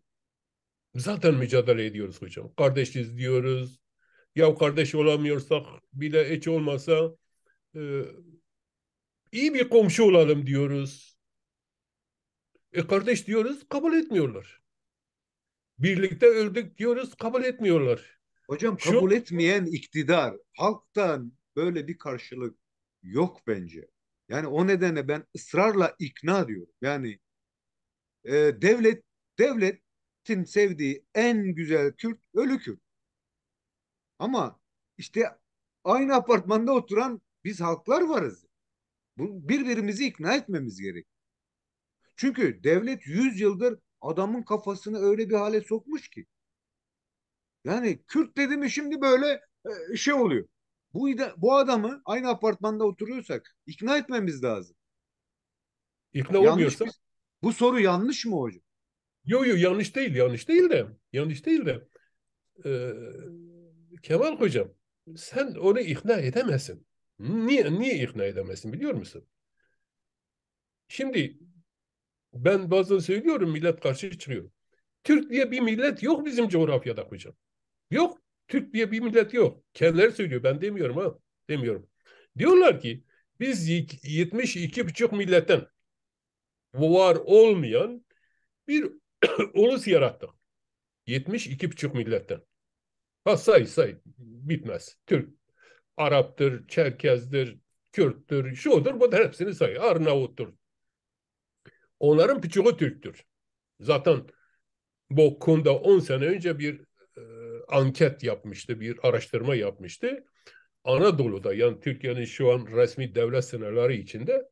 zaten mücadele ediyoruz hocam. Kardeşiz diyoruz. Ya kardeş olamıyorsak bile hiç olmasa e, iyi bir komşu olalım diyoruz. Kardeş diyoruz, kabul etmiyorlar. Birlikte öldük diyoruz, kabul etmiyorlar. Hocam Şu kabul etmeyen iktidar halktan böyle bir karşılık yok bence. Yani o nedenle ben ısrarla ikna diyorum. Yani devlet devletin sevdiği en güzel Kürt ölü Kürt. Ama işte aynı apartmanda oturan biz halklar varız. Bu birbirimizi ikna etmemiz gerek. Çünkü devlet 100 yıldır adamın kafasını öyle bir hale sokmuş ki. Yani Kürt dedi mi şimdi böyle şey oluyor. Bu adamı aynı apartmanda oturuyorsak ikna etmemiz lazım. ikna Yanlış olmuyorsa bir bu soru yanlış mı hocam? yo yanlış değil, yanlış değil de e, Kemal hocam sen onu ikna edemezsin. Niye ikna edemezsin biliyor musun? Şimdi ben bazen söylüyorum, millet karşı çıkıyor. Türk diye bir millet yok bizim coğrafyada hocam. Yok. Türk diye bir millet yok. Kendileri söylüyor. Ben demiyorum ha. Demiyorum. Diyorlar ki biz 72,5 milletten var olmayan bir ulus yarattık. 72,5 milletten. Ha say bitmez. Türk, Arap'tır, Çerkez'dir, Kürt'tür, şudur, bu da hepsini say. Arnavut'tur. Onların birçoğu Türk'tür. Zaten bu konuda 10 sene önce bir e, anket yapmıştı, bir araştırma yapmıştı. Anadolu'da, yani Türkiye'nin şu an resmi devlet sınırları içinde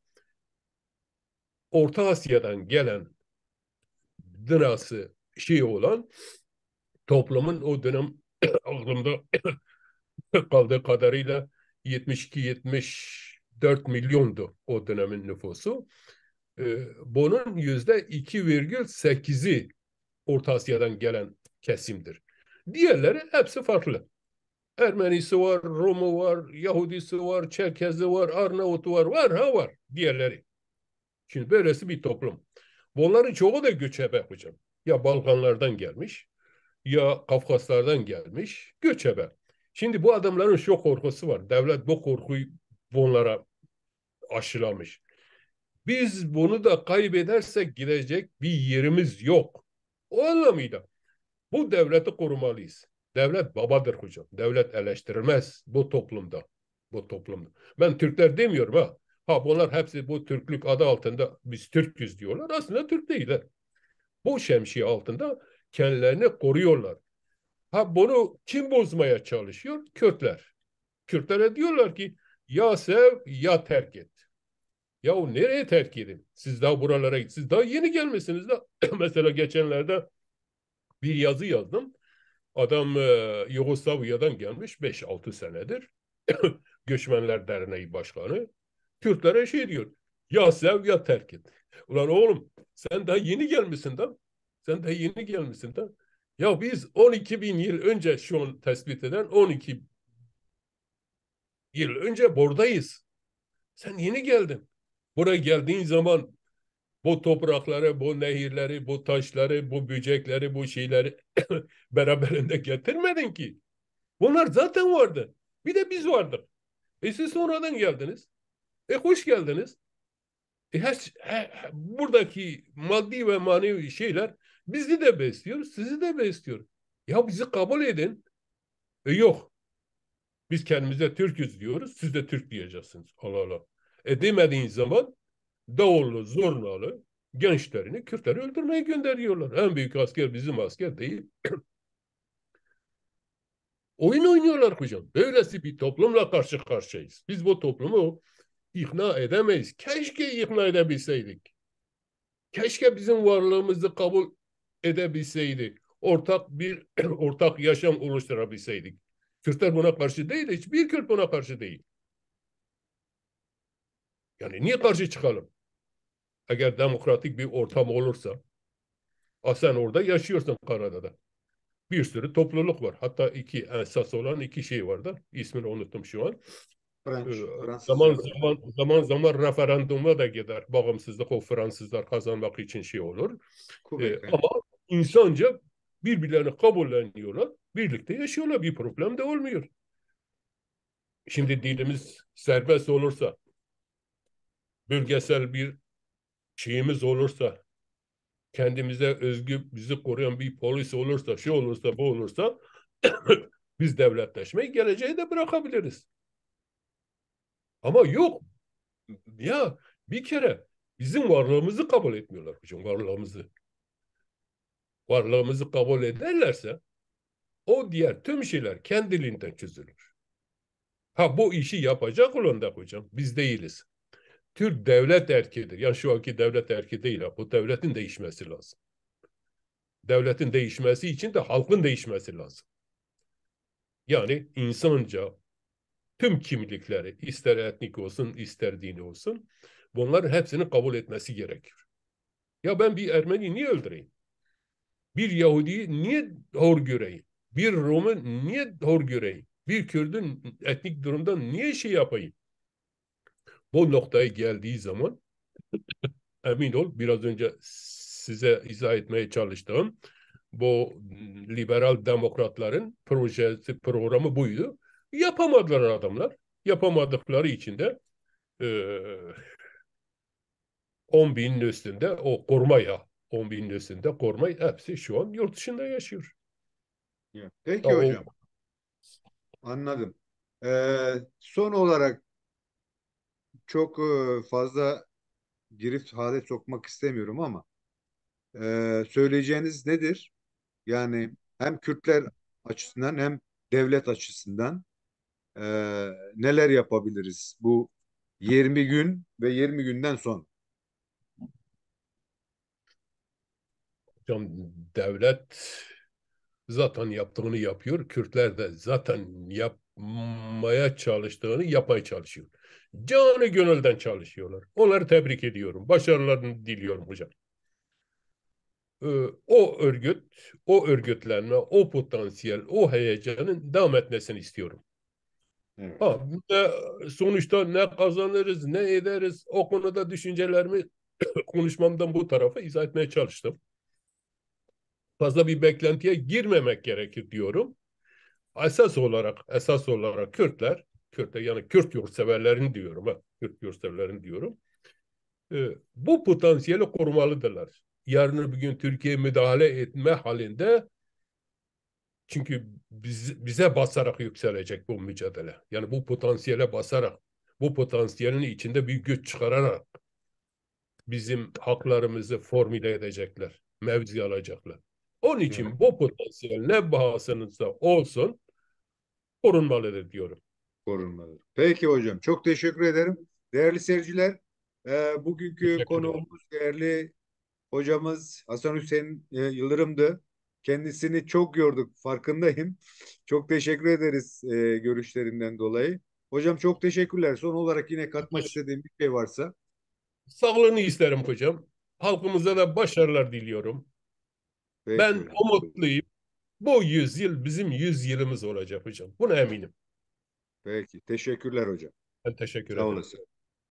Orta Asya'dan gelen dınası şey olan toplumun o dönem aklımda kaldığı kadarıyla 72-74 milyondu o dönemin nüfusu. Bunun %2,8'i Orta Asya'dan gelen kesimdir. Diğerleri hepsi farklı. Ermenisi var, Rumu var, Yahudisi var, Çerkezi var, Arnavutu var, var. Diğerleri. Şimdi böylesi bir toplum. Bunların çoğu da göçebe hocam. Ya Balkanlardan gelmiş, ya Kafkaslardan gelmiş, göçebe. Şimdi bu adamların şu korkusu var. Devlet bu korkuyu bunlara aşılamış. Biz bunu da kaybedersek gidecek bir yerimiz yok. O anlamıyla bu devleti korumalıyız. Devlet babadır hocam. Devlet eleştirilmez bu toplumda. Bu toplumda. Ben Türkler demiyorum ha. Ha bunlar hepsi bu Türklük adı altında biz Türk'üz diyorlar. Aslında Türk değiller. Bu şemsiye altında kendilerini koruyorlar. Ha bunu kim bozmaya çalışıyor? Kürtler. Kürtlere diyorlar ki ya sev ya terk et. Ya nereye terk edin? Siz daha buralara git. Siz daha yeni gelmişsiniz de. Mesela geçenlerde bir yazı yazdım. Adam Yugoslavya'dan gelmiş 5-6 senedir. Göçmenler Derneği Başkanı. Kürtlere şey diyor. Ya sev ya terk et. Ulan oğlum sen daha yeni gelmişsin de. Sen daha yeni gelmişsin de. Ya biz 12 bin yıl önce şu an tespit eden 12 yıl önce buradayız. Sen yeni geldin. Buraya geldiğin zaman bu toprakları, bu nehirleri, bu taşları, bu böcekleri, bu şeyleri beraberinde getirmedin ki. Bunlar zaten vardı. Bir de biz vardık. Siz sonradan geldiniz. Hoş geldiniz. Buradaki maddi ve manevi şeyler bizi de besliyor, sizi de besliyor. Ya bizi kabul edin. Yok. Biz kendimize Türk'üz diyoruz. Siz de Türk diyeceksiniz. Allah Allah. Demediğin zaman davullu, zurnalı gençlerini Kürtleri öldürmeye gönderiyorlar. En büyük asker bizim asker değil. Oyun oynuyorlar hocam. Böylesi bir toplumla karşı karşıyayız. Biz bu toplumu ikna edemeyiz. Keşke ikna edebilseydik. Keşke bizim varlığımızı kabul edebilseydi. Ortak yaşam oluşturabilseydik. Kürtler buna karşı değil. Hiçbir Kürt buna karşı değil. Yani niye karşı çıkalım? Eğer demokratik bir ortam olursa, sen orada yaşıyorsun Kanada'da. Bir sürü topluluk var. Hatta esas olan iki şey var da. İsmini unuttum şu an. Ee, Fransızca. zaman referanduma da gider. Bağımsızlık o Fransızlar kazanmak için şey olur. Quebec. Ama insanca birbirlerini kabulleniyorlar. Birlikte yaşıyorlar. Bir problem de olmuyor. Şimdi dilimiz serbest olursa, bölgesel bir şeyimiz olursa, kendimize özgü bizi koruyan bir polis olursa, şey olursa, bu olursa biz devletleşmeyi geleceğe de bırakabiliriz. Ama yok. Ya bir kere bizim varlığımızı kabul etmiyorlar hocam, varlığımızı. Varlığımızı kabul ederlerse o diğer tüm şeyler kendiliğinden çözülür. Ha bu işi yapacak olan da hocam biz değiliz. Türk devlet erkidir. Yani şu anki devlet erki değil. Bu devletin değişmesi lazım. Devletin değişmesi için de halkın değişmesi lazım. Yani insanca tüm kimlikleri ister etnik olsun ister dini olsun bunların hepsini kabul etmesi gerekir. Ya ben bir Ermeni niye öldüreyim? Bir Yahudi'yi niye hor göreyim? Bir Rum'u niye hor göreyim? Bir Kürt'ün etnik durumdan niye şey yapayım? Bu noktaya geldiği zaman emin ol biraz önce size izah etmeye çalıştığım Bu liberal demokratların projesi, programı buydu. Yapamadılar adamlar. Yapamadıkları için de e, 10 binin üstünde o koruma ya. 10 binin üstünde koruma hepsi şu an yurt dışında yaşıyor. Ha, Peki o hocam, anladım. Son olarak çok fazla girift hale sokmak istemiyorum ama söyleyeceğiniz nedir? Yani hem Kürtler açısından hem devlet açısından e, neler yapabiliriz bu 20 gün ve 20 günden sonra? hocam, devlet zaten yaptığını yapıyor. Kürtler de zaten yapmaya çalıştığını yapmaya çalışıyor. Canı gönülden çalışıyorlar. Onları tebrik ediyorum. Başarılarını diliyorum hocam. O örgüt, o örgütlenme, o potansiyel, o heyecanın devam etmesini istiyorum. Evet. Ha, sonuçta ne kazanırız, ne ederiz o konuda düşüncelerimi konuşmamdan bu tarafa izah etmeye çalıştım. Fazla bir beklentiye girmemek gerekir diyorum. Esas olarak Kürtler yani Kürt yurtseverlerin diyorum ha, Kürt yurtseverlerin diyorum. Bu potansiyeli korumalıdırlar. Yarın bir gün Türkiye müdahale etme halinde çünkü bize basarak yükselecek bu mücadele. Yani bu potansiyele basarak, bu potansiyelin içinde bir güç çıkararak bizim haklarımızı formüle edecekler, mevzi alacaklar. Onun Evet, için bu potansiyel ne bahasınızda olsun korunmalıdır diyorum. korunmalı. Peki hocam, çok teşekkür ederim. Değerli seyirciler, bugünkü Teşekkürler. konuğumuz değerli hocamız Hasan Hüseyin Yıldırım'dı. Kendisini çok yorduk, farkındayım. Çok teşekkür ederiz görüşlerinden dolayı. Hocam çok teşekkürler. Son olarak yine katmak istediğim bir şey varsa. Sağlığını isterim hocam. Halkımıza da başarılar diliyorum. Peki Ben hocam. umutluyum. Bu yüzyıl bizim yüzyılımız olacak hocam. Buna eminim. Peki. Teşekkürler hocam. Ben teşekkür Sağ ederim. olasın.